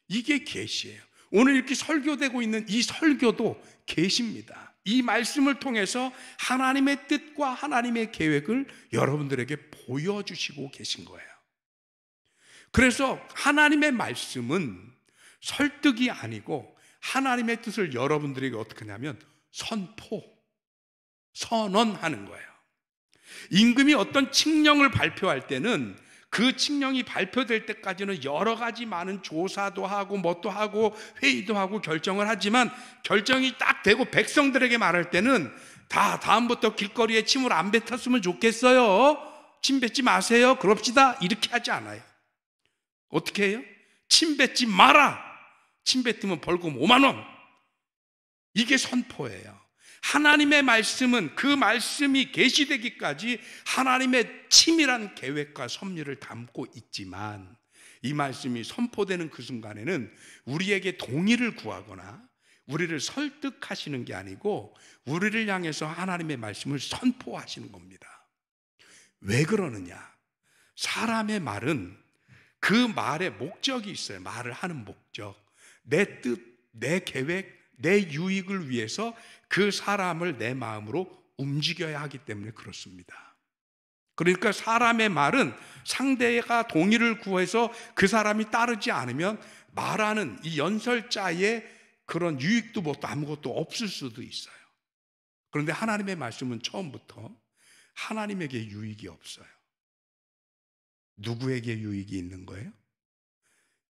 이게 계시예요. 오늘 이렇게 설교되고 있는 이 설교도 계시입니다. 이 말씀을 통해서 하나님의 뜻과 하나님의 계획을 여러분들에게 보여주시고 계신 거예요. 그래서 하나님의 말씀은 설득이 아니고 하나님의 뜻을 여러분들에게 어떻게 하냐면 선언하는 거예요. 임금이 어떤 칙령을 발표할 때는 그 칙령이 발표될 때까지는 여러 가지 많은 조사도 하고 뭣도 하고 회의도 하고 결정을 하지만 결정이 딱 되고 백성들에게 말할 때는 다 다음부터 길거리에 침을 안 뱉었으면 좋겠어요. 침 뱉지 마세요. 그럽시다. 이렇게 하지 않아요. 어떻게 해요? 침 뱉지 마라. 침 뱉으면 벌금 5만 원. 이게 선포예요. 하나님의 말씀은 그 말씀이 계시되기까지 하나님의 치밀한 계획과 섭리를 담고 있지만 이 말씀이 선포되는 그 순간에는 우리에게 동의를 구하거나 우리를 설득하시는 게 아니고 우리를 향해서 하나님의 말씀을 선포하시는 겁니다. 왜 그러느냐? 사람의 말은 그 말에 목적이 있어요. 말을 하는 목적. 내 뜻, 내 계획, 내 유익을 위해서 그 사람을 내 마음으로 움직여야 하기 때문에 그렇습니다. 그러니까 사람의 말은 상대가 동의를 구해서 그 사람이 따르지 않으면 말하는 이 연설자의 그런 유익도 뭣도 아무것도 없을 수도 있어요. 그런데 하나님의 말씀은 처음부터 하나님에게 유익이 없어요. 누구에게 유익이 있는 거예요?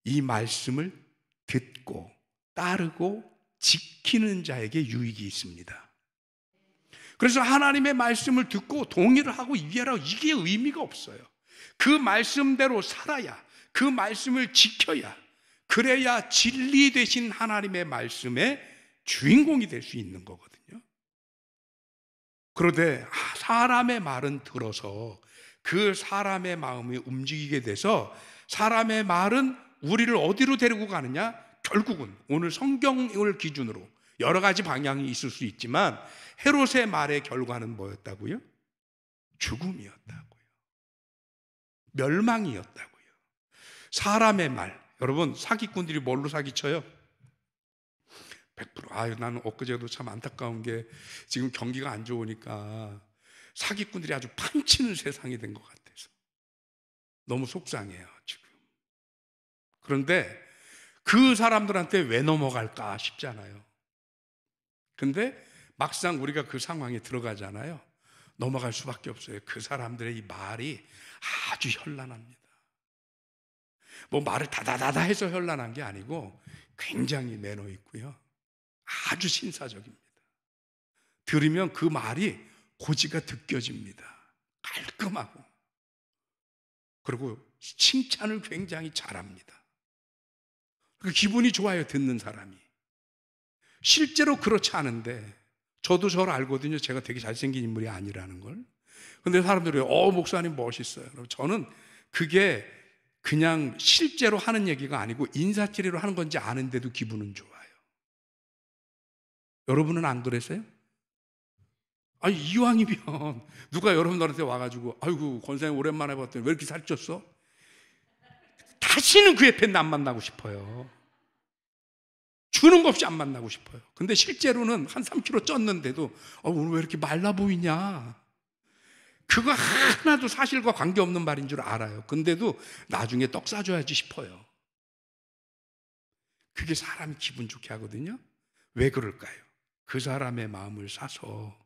이 말씀을 듣고 따르고 지키는 자에게 유익이 있습니다. 그래서 하나님의 말씀을 듣고 동의를 하고 이해하라고, 이게 의미가 없어요. 그 말씀대로 살아야, 그 말씀을 지켜야, 그래야 진리 되신 하나님의 말씀의 주인공이 될 수 있는 거거든요. 그런데 사람의 말은 들어서 그 사람의 마음이 움직이게 돼서 사람의 말은 우리를 어디로 데리고 가느냐? 결국은 오늘 성경을 기준으로 여러 가지 방향이 있을 수 있지만 헤롯의 말의 결과는 뭐였다고요? 죽음이었다고요. 멸망이었다고요. 사람의 말. 여러분, 사기꾼들이 뭘로 사기쳐요? 100%. 아유, 나는 엊그제도 참 안타까운 게 지금 경기가 안 좋으니까 사기꾼들이 아주 판치는 세상이 된 것 같아서 너무 속상해요, 지금. 그런데 그 사람들한테 왜 넘어갈까 싶잖아요. 근데 막상 우리가 그 상황에 들어가잖아요. 넘어갈 수밖에 없어요. 그 사람들의 이 말이 아주 현란합니다. 뭐 말을 다다다다 해서 현란한 게 아니고 굉장히 매너 있고요. 아주 신사적입니다. 들으면 그 말이 고지가 느껴집니다. 깔끔하고. 그리고 칭찬을 굉장히 잘합니다. 기분이 좋아요, 듣는 사람이. 실제로 그렇지 않은데 저도 저를 알거든요. 제가 되게 잘생긴 인물이 아니라는 걸. 근데 사람들이 목사님 멋있어요. 저는 그게 그냥 실제로 하는 얘기가 아니고 인사치레로 하는 건지 아는데도 기분은 좋아요. 여러분은 안 그러세요? 아니, 이왕이면 누가 여러분들한테 와가지고 아이고 권사님 오랜만에 봤더니 왜 이렇게 살쪘어? 다시는 그 옆에 안 만나고 싶어요. 주는 것 없이 안 만나고 싶어요. 근데 실제로는 한 3kg 쪘는데도 오늘 왜 이렇게 말라 보이냐? 그거 하나도 사실과 관계없는 말인 줄 알아요. 근데도 나중에 떡 싸줘야지 싶어요. 그게 사람이 기분 좋게 하거든요. 왜 그럴까요? 그 사람의 마음을 사서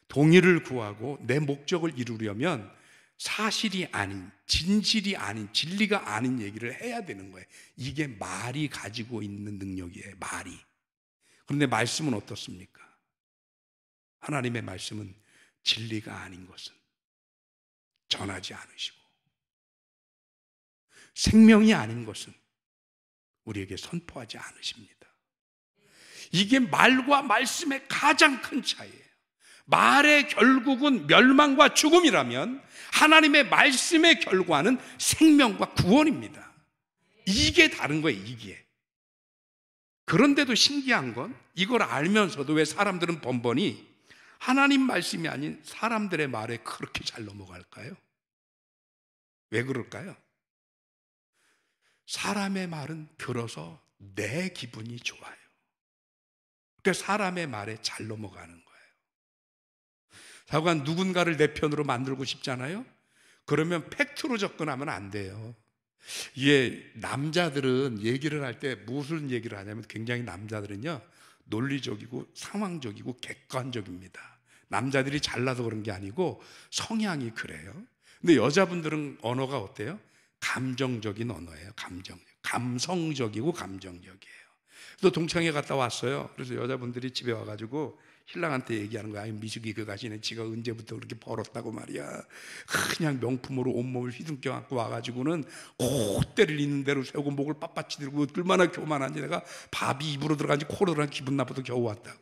동의를 구하고 내 목적을 이루려면 사실이 아닌, 진실이 아닌, 진리가 아닌 얘기를 해야 되는 거예요. 이게 말이 가지고 있는 능력이에요, 말이. 그런데 말씀은 어떻습니까? 하나님의 말씀은 진리가 아닌 것은 전하지 않으시고 생명이 아닌 것은 우리에게 선포하지 않으십니다. 이게 말과 말씀의 가장 큰 차이예요. 말의 결국은 멸망과 죽음이라면 하나님의 말씀의 결과는 생명과 구원입니다. 이게 다른 거예요, 이게. 그런데도 신기한 건 이걸 알면서도 왜 사람들은 번번이 하나님 말씀이 아닌 사람들의 말에 그렇게 잘 넘어갈까요? 왜 그럴까요? 사람의 말은 들어서 내 기분이 좋아요. 그러니까 사람의 말에 잘 넘어가는 거예요. 사관 누군가를 내 편으로 만들고 싶잖아요. 그러면 팩트로 접근하면 안 돼요. 이게 남자들은 얘기를 할 때 무슨 얘기를 하냐면 굉장히 남자들은요 논리적이고 상황적이고 객관적입니다. 남자들이 잘나서 그런 게 아니고 성향이 그래요. 근데 여자분들은 언어가 어때요? 감정적인 언어예요. 감성적이고 감정적이에요. 또 동창회 갔다 왔어요. 그래서 여자분들이 집에 와가지고 신랑한테 얘기하는 거야. 미숙이 그 가시는 지가 언제부터 그렇게 벌었다고 말이야. 그냥 명품으로 온몸을 휘둥겨 안고 와가지고는 콧대를 있는 대로 세우고 목을 빳빳이 들고 얼마나 교만한지 내가 밥이 입으로 들어간지 코로 들어간 기분 나빠도 겨우 왔다고.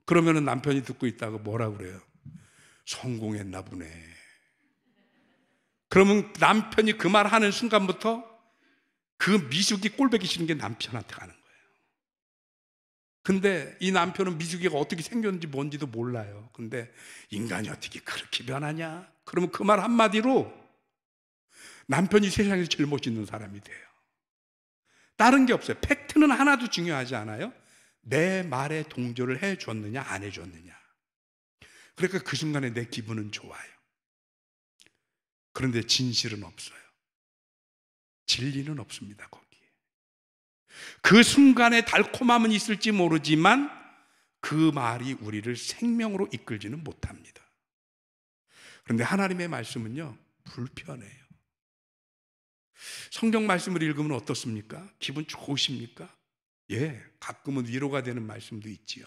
그러면은 남편이 듣고 있다고 뭐라 그래요? 성공했나 보네. 그러면 남편이 그 말 하는 순간부터 그 미숙이 꼴보기 싫은 게 남편한테 가는 거예요. 근데 이 남편은 미숙이가 어떻게 생겼는지 뭔지도 몰라요. 근데 인간이 어떻게 그렇게 변하냐? 그러면 그 말 한마디로 남편이 세상에서 제일 멋있는 사람이 돼요. 다른 게 없어요. 팩트는 하나도 중요하지 않아요. 내 말에 동조를 해줬느냐 안 해줬느냐. 그러니까 그 순간에 내 기분은 좋아요. 그런데 진실은 없어요. 진리는 없습니다, 거기에. 그 순간에 달콤함은 있을지 모르지만 그 말이 우리를 생명으로 이끌지는 못합니다. 그런데 하나님의 말씀은요, 불편해요. 성경 말씀을 읽으면 어떻습니까? 기분 좋으십니까? 예, 가끔은 위로가 되는 말씀도 있지요.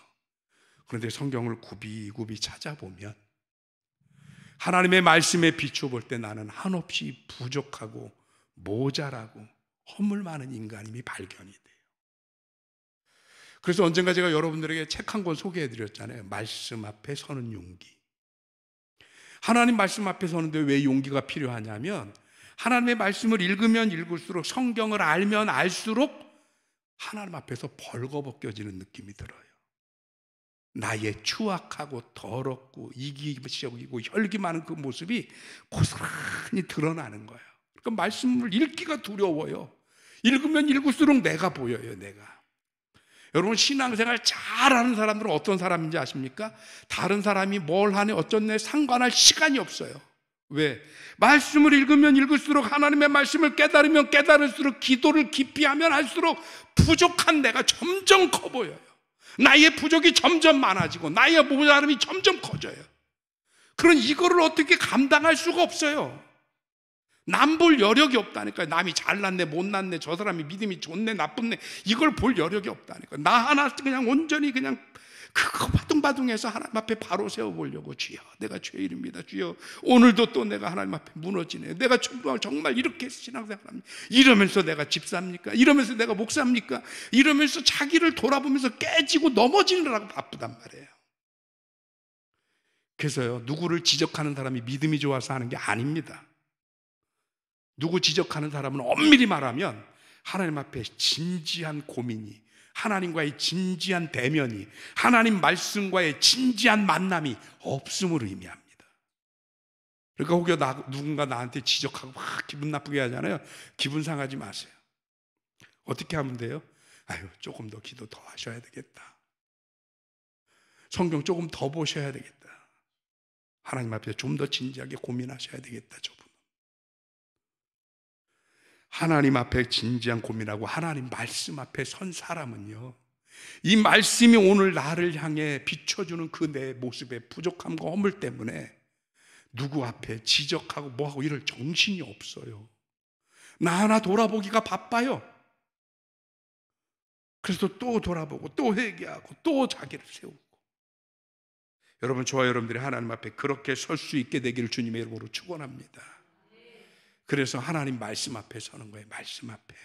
그런데 성경을 굽이굽이 찾아보면 하나님의 말씀에 비춰볼 때 나는 한없이 부족하고 모자라고 허물 많은 인간임이 발견이 돼요. 그래서 언젠가 제가 여러분들에게 책 한 권 소개해 드렸잖아요. 말씀 앞에 서는 용기. 하나님 말씀 앞에 서는데 왜 용기가 필요하냐면 하나님의 말씀을 읽으면 읽을수록, 성경을 알면 알수록 하나님 앞에서 벌거벗겨지는 느낌이 들어요. 나의 추악하고 더럽고 이기적이고 혈기 많은 그 모습이 고스란히 드러나는 거예요. 그러니까 말씀을 읽기가 두려워요. 읽으면 읽을수록 내가 보여요, 내가. 여러분, 신앙생활 잘하는 사람들은 어떤 사람인지 아십니까? 다른 사람이 뭘 하네 어쩌네 상관할 시간이 없어요. 왜? 말씀을 읽으면 읽을수록, 하나님의 말씀을 깨달으면 깨달을수록, 기도를 깊이 하면 할수록 부족한 내가 점점 커 보여요. 나의 부족이 점점 많아지고 나의 모자람이 점점 커져요. 그런 이거를 어떻게 감당할 수가 없어요. 남 볼 여력이 없다니까요. 남이 잘났네 못났네, 저 사람이 믿음이 좋네 나쁘네, 이걸 볼 여력이 없다니까요. 나 하나 그냥 온전히 그냥 그거 바둥바둥해서 하나님 앞에 바로 세워보려고, 주여 내가 죄인입니다, 주여 오늘도 또 내가 하나님 앞에 무너지네, 내가 정말 이렇게 신앙생활합니다, 이러면서 내가 집사입니까? 이러면서 내가 목사입니까? 이러면서 자기를 돌아보면서 깨지고 넘어지느라고 바쁘단 말이에요. 그래서요, 누구를 지적하는 사람이 믿음이 좋아서 하는 게 아닙니다. 누구 지적하는 사람은 엄밀히 말하면 하나님 앞에 진지한 고민이, 하나님과의 진지한 대면이, 하나님 말씀과의 진지한 만남이 없음을 의미합니다. 그러니까 혹여 누군가 나한테 지적하고 막 기분 나쁘게 하잖아요. 기분 상하지 마세요. 어떻게 하면 돼요? 아유, 조금 더 기도 더 하셔야 되겠다, 성경 조금 더 보셔야 되겠다, 하나님 앞에 좀 더 진지하게 고민하셔야 되겠다. 저분 하나님 앞에 진지한 고민하고 하나님 말씀 앞에 선 사람은요, 이 말씀이 오늘 나를 향해 비춰주는 그 내 모습의 부족함과 허물 때문에 누구 앞에 지적하고 뭐하고 이럴 정신이 없어요. 나 하나 돌아보기가 바빠요. 그래서 또 돌아보고 또 회개하고 또 자기를 세우고. 여러분, 저와 여러분들이 하나님 앞에 그렇게 설 수 있게 되기를 주님의 이름으로 축원합니다. 그래서 하나님 말씀 앞에 서는 거예요. 말씀 앞에.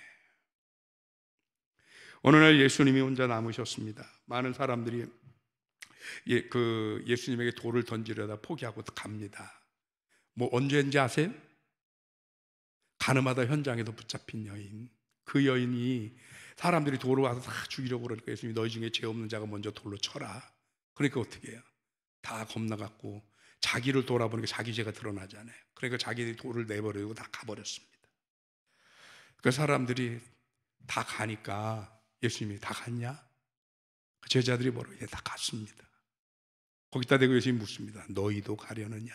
어느 날 예수님이 혼자 남으셨습니다. 많은 사람들이 예수님에게 돌을 던지려다 포기하고 갑니다. 뭐 언제인지 아세요? 가늠하다 현장에서 붙잡힌 여인. 그 여인이 사람들이 돌을 와서 다 죽이려고 그러니까 예수님이 너희 중에 죄 없는 자가 먼저 돌로 쳐라. 그러니까 어떻게 해요? 다 겁나갖고 자기를 돌아보니까 자기 죄가 드러나잖아요. 그러니까 자기들이 돌을 내버리고 다 가버렸습니다. 그 사람들이 다 가니까 예수님이 다 갔냐? 그 제자들이 뭐라고? 예, 다 갔습니다. 거기다 대고 예수님이 묻습니다. 너희도 가려느냐?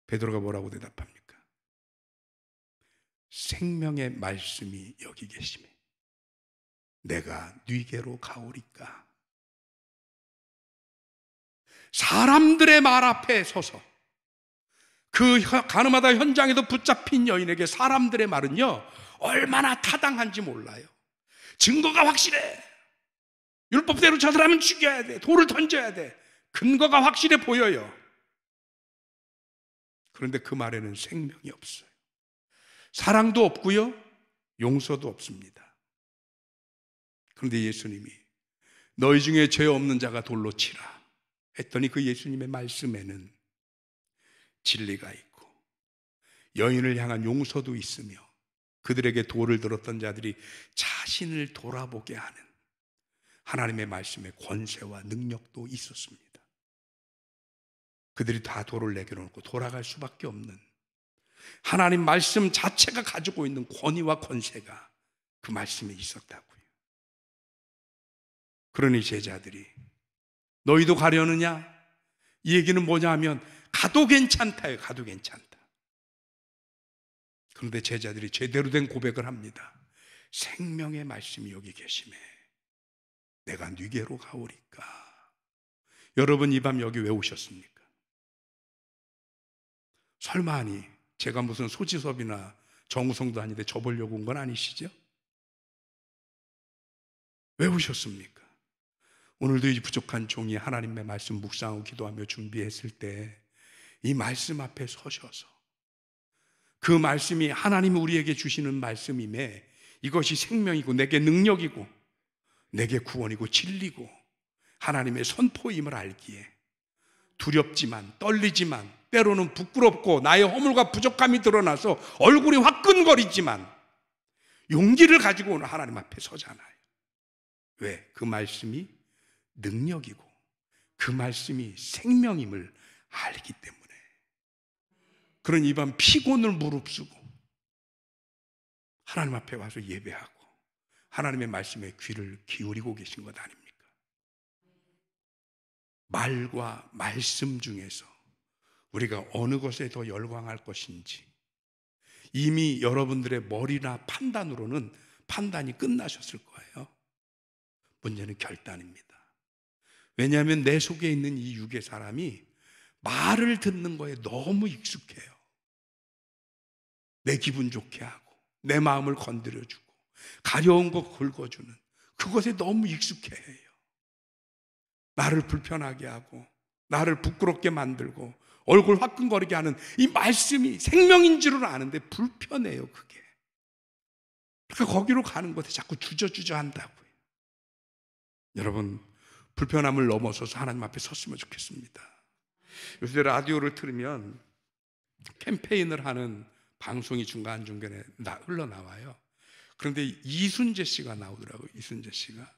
베드로가 뭐라고 대답합니까? 생명의 말씀이 여기 계시매 내가 네게로 가오리까? 사람들의 말 앞에 서서 그 가늠하다 현장에서 붙잡힌 여인에게 사람들의 말은요, 얼마나 타당한지 몰라요. 증거가 확실해. 율법대로 저 사람은 죽여야 돼, 돌을 던져야 돼, 근거가 확실해 보여요. 그런데 그 말에는 생명이 없어요. 사랑도 없고요, 용서도 없습니다. 그런데 예수님이 너희 중에 죄 없는 자가 돌로 치라 했더니 그 예수님의 말씀에는 진리가 있고 여인을 향한 용서도 있으며 그들에게 돌을 들었던 자들이 자신을 돌아보게 하는 하나님의 말씀의 권세와 능력도 있었습니다. 그들이 다 돌을 내겨놓고 돌아갈 수밖에 없는 하나님 말씀 자체가 가지고 있는 권위와 권세가 그 말씀에 있었다고요. 그러니 제자들이 너희도 가려느냐? 이 얘기는 뭐냐 하면 가도 괜찮다요. 가도 괜찮다. 그런데 제자들이 제대로 된 고백을 합니다. 생명의 말씀이 여기 계시매 내가 네게로 가오리까? 여러분, 이 밤 여기 왜 오셨습니까? 설마 아니 제가 무슨 소지섭이나 정우성도 아닌데 져보려고 온 건 아니시죠? 왜 오셨습니까? 오늘도 이 부족한 종이 하나님의 말씀 묵상하고 기도하며 준비했을 때 이 말씀 앞에 서셔서 그 말씀이 하나님이 우리에게 주시는 말씀임에 이것이 생명이고 내게 능력이고 내게 구원이고 진리고 하나님의 선포임을 알기에 두렵지만, 떨리지만, 때로는 부끄럽고 나의 허물과 부족함이 드러나서 얼굴이 화끈거리지만 용기를 가지고 오늘 하나님 앞에 서잖아요. 왜? 그 말씀이 능력이고 그 말씀이 생명임을 알기 때문에. 그런 이 밤 피곤을 무릅쓰고 하나님 앞에 와서 예배하고 하나님의 말씀에 귀를 기울이고 계신 것 아닙니까? 말과 말씀 중에서 우리가 어느 것에 더 열광할 것인지 이미 여러분들의 머리나 판단으로는 판단이 끝나셨을 거예요. 문제는 결단입니다. 왜냐하면 내 속에 있는 이 육의 사람이 말을 듣는 거에 너무 익숙해요. 내 기분 좋게 하고 내 마음을 건드려주고 가려운 거 긁어주는 그것에 너무 익숙해해요. 나를 불편하게 하고 나를 부끄럽게 만들고 얼굴 화끈거리게 하는 이 말씀이 생명인 줄은 아는데 불편해요. 그게. 그러니까 거기로 가는 것에 자꾸 주저주저 한다고요. 여러분, 불편함을 넘어서서 하나님 앞에 섰으면 좋겠습니다. 요새 라디오를 틀으면 캠페인을 하는 방송이 중간중간에 흘러나와요. 그런데 이순재 씨가 나오더라고요. 이순재 씨가.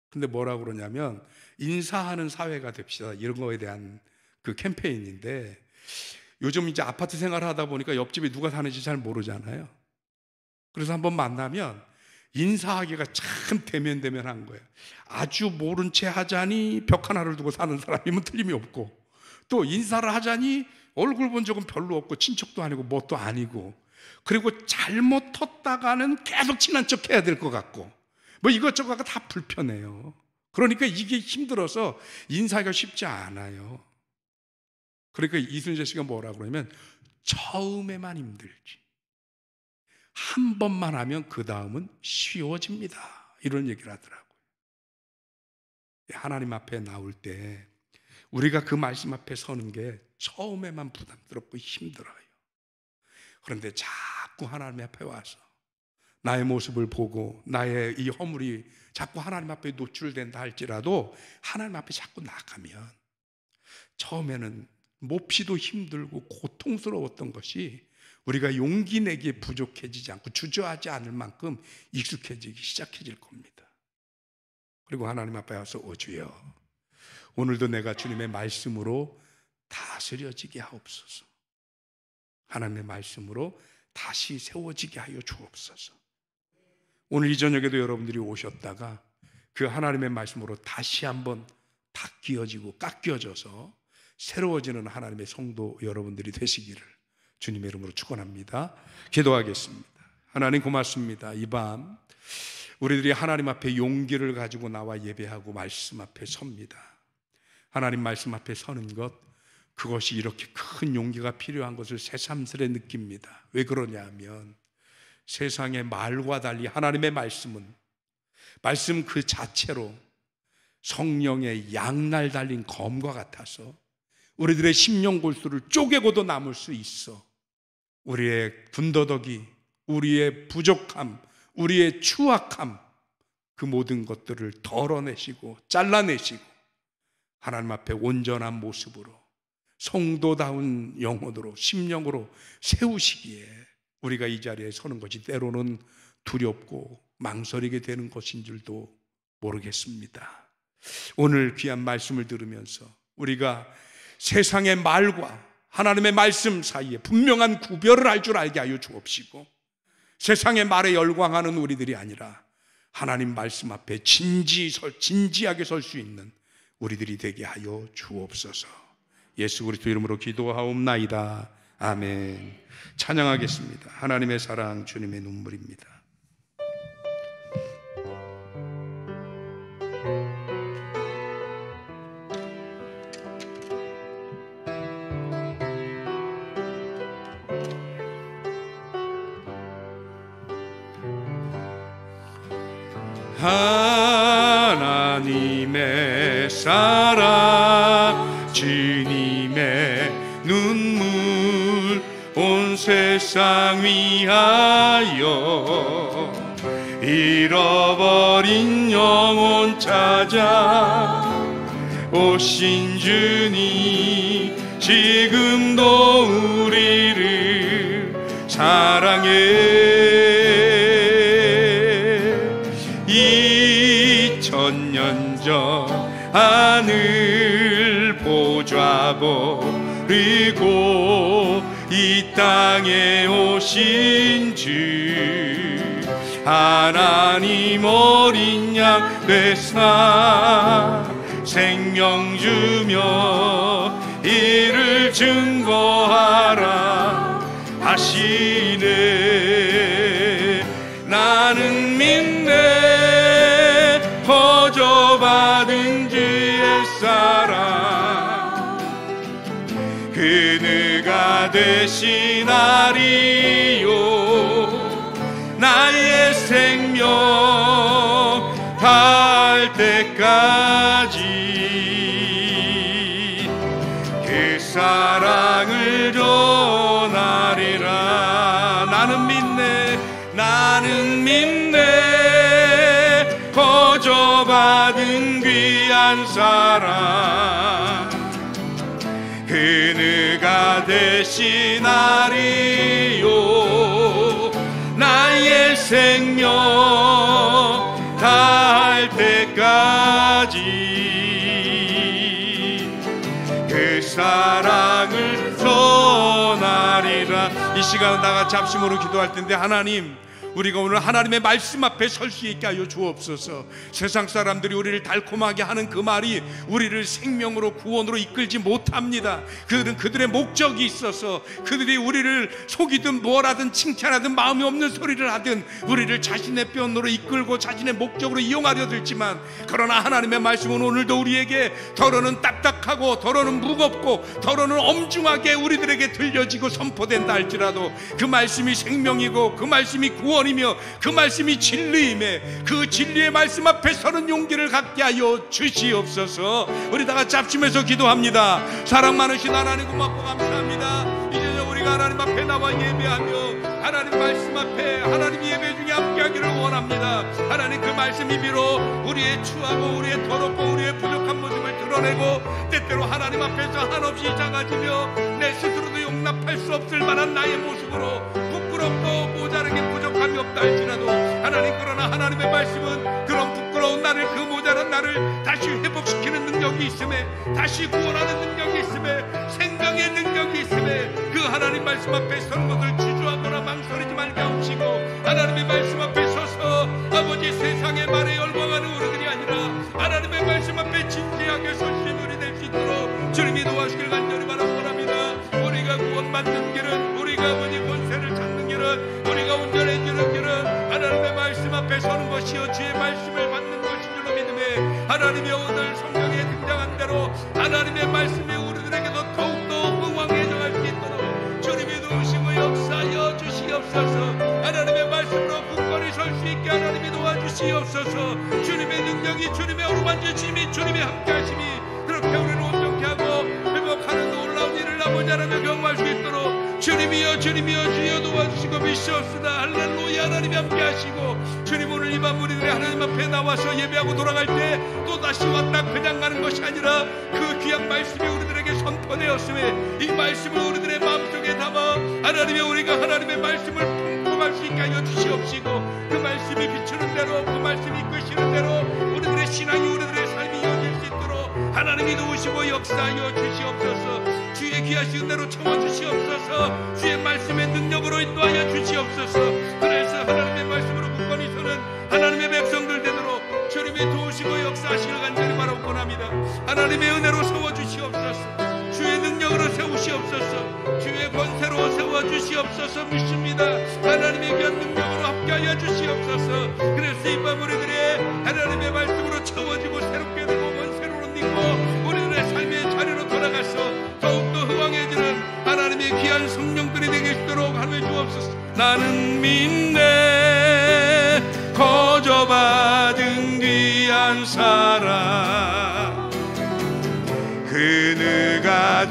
근데 뭐라고 그러냐면 인사하는 사회가 됩시다, 이런 거에 대한 그 캠페인인데, 요즘 이제 아파트 생활을 하다 보니까 옆집에 누가 사는지 잘 모르잖아요. 그래서 한번 만나면 인사하기가 참 대면대면한 거예요. 아주 모른 채 하자니 벽 하나를 두고 사는 사람이면 틀림이 없고, 또 인사를 하자니 얼굴 본 적은 별로 없고 친척도 아니고 뭣도 아니고, 그리고 잘못 텄다가는 계속 친한 척 해야 될 것 같고 뭐 이것저것가 다 불편해요. 그러니까 이게 힘들어서 인사하기가 쉽지 않아요. 그러니까 이순재 씨가 뭐라고 그러냐면 처음에만 힘들지 한 번만 하면 그 다음은 쉬워집니다, 이런 얘기를 하더라고요. 하나님 앞에 나올 때 우리가 그 말씀 앞에 서는 게 처음에만 부담스럽고 힘들어요. 그런데 자꾸 하나님 앞에 와서 나의 모습을 보고 나의 이 허물이 자꾸 하나님 앞에 노출된다 할지라도 하나님 앞에 자꾸 나가면 처음에는 몹시도 힘들고 고통스러웠던 것이 우리가 용기 내기에 부족해지지 않고 주저하지 않을 만큼 익숙해지기 시작해질 겁니다. 그리고 하나님 앞에 와서 주여, 오늘도 내가 주님의 말씀으로 다스려지게 하옵소서. 하나님의 말씀으로 다시 세워지게 하여 주옵소서. 오늘 이 저녁에도 여러분들이 오셨다가 그 하나님의 말씀으로 다시 한번 바뀌어지고 깎여져서 새로워지는 하나님의 성도 여러분들이 되시기를 주님의 이름으로 축원합니다. 기도하겠습니다. 하나님 고맙습니다. 이 밤 우리들이 하나님 앞에 용기를 가지고 나와 예배하고 말씀 앞에 섭니다. 하나님 말씀 앞에 서는 것, 그것이 이렇게 큰 용기가 필요한 것을 새삼스레 느낍니다. 왜 그러냐 하면 세상의 말과 달리 하나님의 말씀은 말씀 그 자체로 성령의 양날 달린 검과 같아서 우리들의 심령 골수를 쪼개고도 남을 수 있어 우리의 군더더기, 우리의 부족함, 우리의 추악함, 그 모든 것들을 덜어내시고 잘라내시고 하나님 앞에 온전한 모습으로 성도다운 영혼으로 심령으로 세우시기에 우리가 이 자리에 서는 것이 때로는 두렵고 망설이게 되는 것인 줄도 모르겠습니다. 오늘 귀한 말씀을 들으면서 우리가 세상의 말과 하나님의 말씀 사이에 분명한 구별을 할 줄 알게 하여 주옵시고, 세상의 말에 열광하는 우리들이 아니라 하나님 말씀 앞에 진지하게 설 수 있는 우리들이 되게 하여 주옵소서. 예수 그리스도 이름으로 기도하옵나이다. 아멘. 찬양하겠습니다. 하나님의 사랑, 주님의 눈물입니다. 하나님의 사랑, 주님의 눈물, 온 세상 위하여 잃어버린 영혼 찾아 오신 주님, 지금도 우리를 사랑해. 2000년 전 하늘 보좌 버리고 이 땅에 오신 주 하나님 어린 양 되사 생명 주며 이를 증거하라 하시네. 나는 믿네 거저받은 주의 사랑 그누가 대신하리요 나의 생명 다할 때까지 그 사랑을 전하리라. 나는 믿네 거저받은 귀한 사랑 그누가 대신하리요 나의 생명 다할 때까지 그 사랑을 전하리라. 이 시간 나같이 합심으로 기도할 텐데, 하나님, 우리가 오늘 하나님의 말씀 앞에 설 수 있게 하여 주옵소서. 세상 사람들이 우리를 달콤하게 하는 그 말이 우리를 생명으로 구원으로 이끌지 못합니다. 그들은 그들의 목적이 있어서 그들이 우리를 속이든 뭐라든 칭찬하든 마음이 없는 소리를 하든 우리를 자신의 편으로 이끌고 자신의 목적으로 이용하려 들지만, 그러나 하나님의 말씀은 오늘도 우리에게 더러는 딱딱하고 더러는 무겁고 더러는 엄중하게 우리들에게 들려지고 선포된다 할지라도 그 말씀이 생명이고 그 말씀이 구원이며 그 말씀이 진리임에 그 진리의 말씀 앞에 서는 용기를 갖게 하여 주시옵소서. 우리 다 같이 합심해서 기도합니다. 사랑 많으신 하나님 고맙고 감사합니다. 이제 우리가 하나님 앞에 나와 예배하며 하나님 말씀 앞에 하나님 예배 중에 함께하기를 원합니다. 하나님 그 말씀이 비록 우리의 추하고 우리의 더럽고 우리의 부족한 모습을 드러내고 때때로 하나님 앞에서 한없이 작아지며 내 스스로도 용납할 수 없을 만한 나의 모습으로 부끄럽고 모자르게 부족함이 없다 할지라도 하나님, 그러나 하나님의 말씀은 그런 부끄러운 나를, 그 모자란 나를 다시 회복시키는 능력이 있음에, 다시 구원하는 능력이 있음에, 생명의 능력이 있음에 그 하나님 말씀 앞에 서는 것을 주저하거나 망설이지 말게 하시고 하나님의 말씀 앞에 서서 아버지 세상의 말에 열광하는 우리들이 아니라 하나님의 말씀 앞에 진지하게 서신 우리 될 수 있도록 주님이 도와주길 간절히 바라옵니다. 우리가 구원받는 길은, 우리가 아버지 권세를 찾는 길은, 우리가 온전해지는 길은 하나님의 말씀 앞에 서는 것이요 주의 말씀을 받는 것인 줄로 믿음에, 하나님의 오늘 성경에 등장한 대로 하나님의 말씀이 우리들에게도 더욱더 흥왕해져갈 수 있도록 주님이 도우시고 역사하여 주시옵소서. 하나님의 말씀으로 굳건히 설 수 있게 하나님이 도와주시옵소서. 주님의 능력이, 주님의 어루만지심이, 주님의 함께하심이 그렇게 우리를 온전케 하고 회복하는 놀라운 일을 아버지 하나님 경험할 수 있도록 주님이여 주님이여 주여 도와주시고 미시옵소서. 할렐루야. 하나님이 함께하시고 주님, 오늘 이 밤 우리들이 하나님 앞에 나와서 예배하고 돌아갈 때 또다시 왔다 그냥 가는 것이 아니라 그 귀한 말씀이 우리들에게 선포되었음에 이 말씀을 우리들의 마음속에 담아 하나님의, 우리가 하나님의 말씀을 풍성할 수 있게 하여 주시옵시고 그 말씀이 비추는 대로, 그 말씀이 이끄시는 대로 우리들의 신앙이, 우리들의 삶이 이어질 수 있도록 하나님이 도우시고 역사하여 주시옵소서. 주의 귀하신 대로 채워주시옵소서. 주의 말씀의 능력으로 인도하여 주시옵소서. 그래서 하나님의 말씀으로 굳건히 서는 하나님의 백성들 되도록 주님이 도우시고 역사하시길 간절히 바라옵고 합니다. 하나님의 은혜로 세워주시옵소서. 주의 능력으로 세우시옵소서. 주의 권세로 세워주시옵소서. 믿습니다. 하나님의 귀한 능력으로 함께하여 주시옵소서. 그래서 이 밤 우리들의 하나님의 말씀으로 채워지고 새롭게 되고 원세로 얻고 우리들의 삶의 자리로 돌아가서 더욱더 흥왕해지는 하나님의 귀한 성령들이 되게 있도록 하여 주옵소서. 나는 믿네 거저받은 귀한 사랑 그누가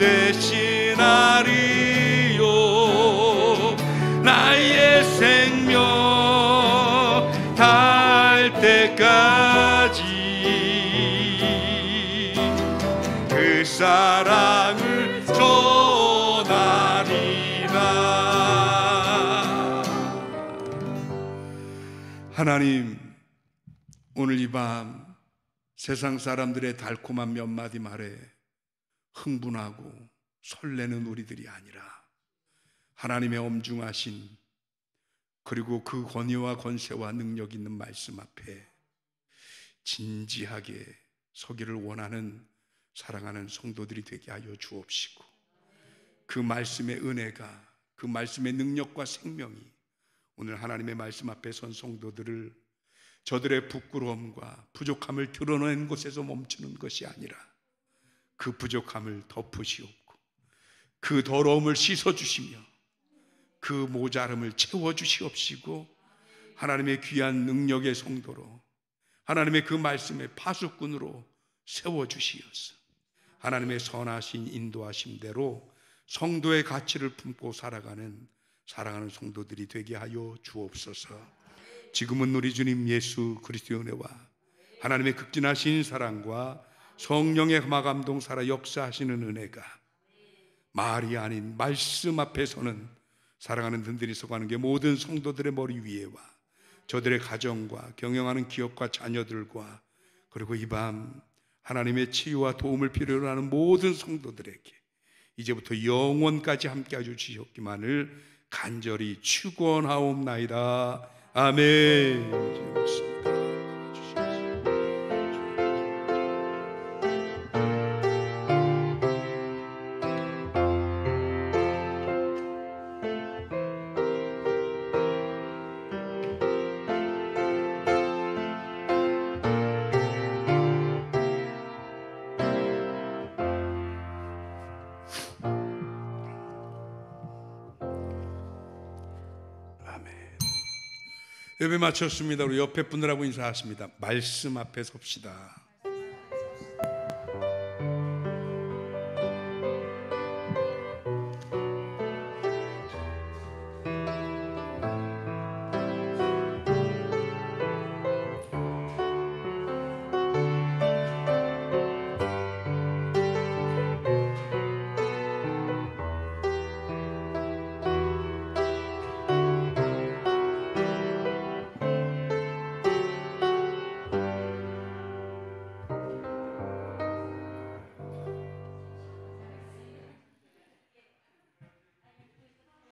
대신하리요 나의 생명 다할 때까지 그 사랑을 하나님, 오늘 이 밤 세상 사람들의 달콤한 몇 마디 말에 흥분하고 설레는 우리들이 아니라 하나님의 엄중하신 그리고 그 권위와 권세와 능력 있는 말씀 앞에 진지하게 서기를 원하는 사랑하는 성도들이 되게 하여 주옵시고, 그 말씀의 은혜가, 그 말씀의 능력과 생명이 오늘 하나님의 말씀 앞에 선 성도들을 저들의 부끄러움과 부족함을 드러낸 곳에서 멈추는 것이 아니라 그 부족함을 덮으시옵고 그 더러움을 씻어주시며 그 모자름을 채워주시옵시고, 하나님의 귀한 능력의 성도로 하나님의 그 말씀의 파수꾼으로 세워주시옵소서. 하나님의 선하신 인도하심대로 성도의 가치를 품고 살아가는 사랑하는 성도들이 되게 하여 주옵소서. 지금은 우리 주님 예수 그리스도의 은혜와 하나님의 극진하신 사랑과 성령의 마감동 살아 역사하시는 은혜가 말이 아닌 말씀 앞에서는 사랑하는 든든히 서가는 게 모든 성도들의 머리 위에와 저들의 가정과 경영하는 기업과 자녀들과 그리고 이 밤 하나님의 치유와 도움을 필요로 하는 모든 성도들에게 이제부터 영원까지 함께 해주시옵기만을 간절히 축원하옵나이다. 아멘. 예배 마쳤습니다. 우리 옆에 분들하고 인사하십니다. 말씀 앞에 섭시다.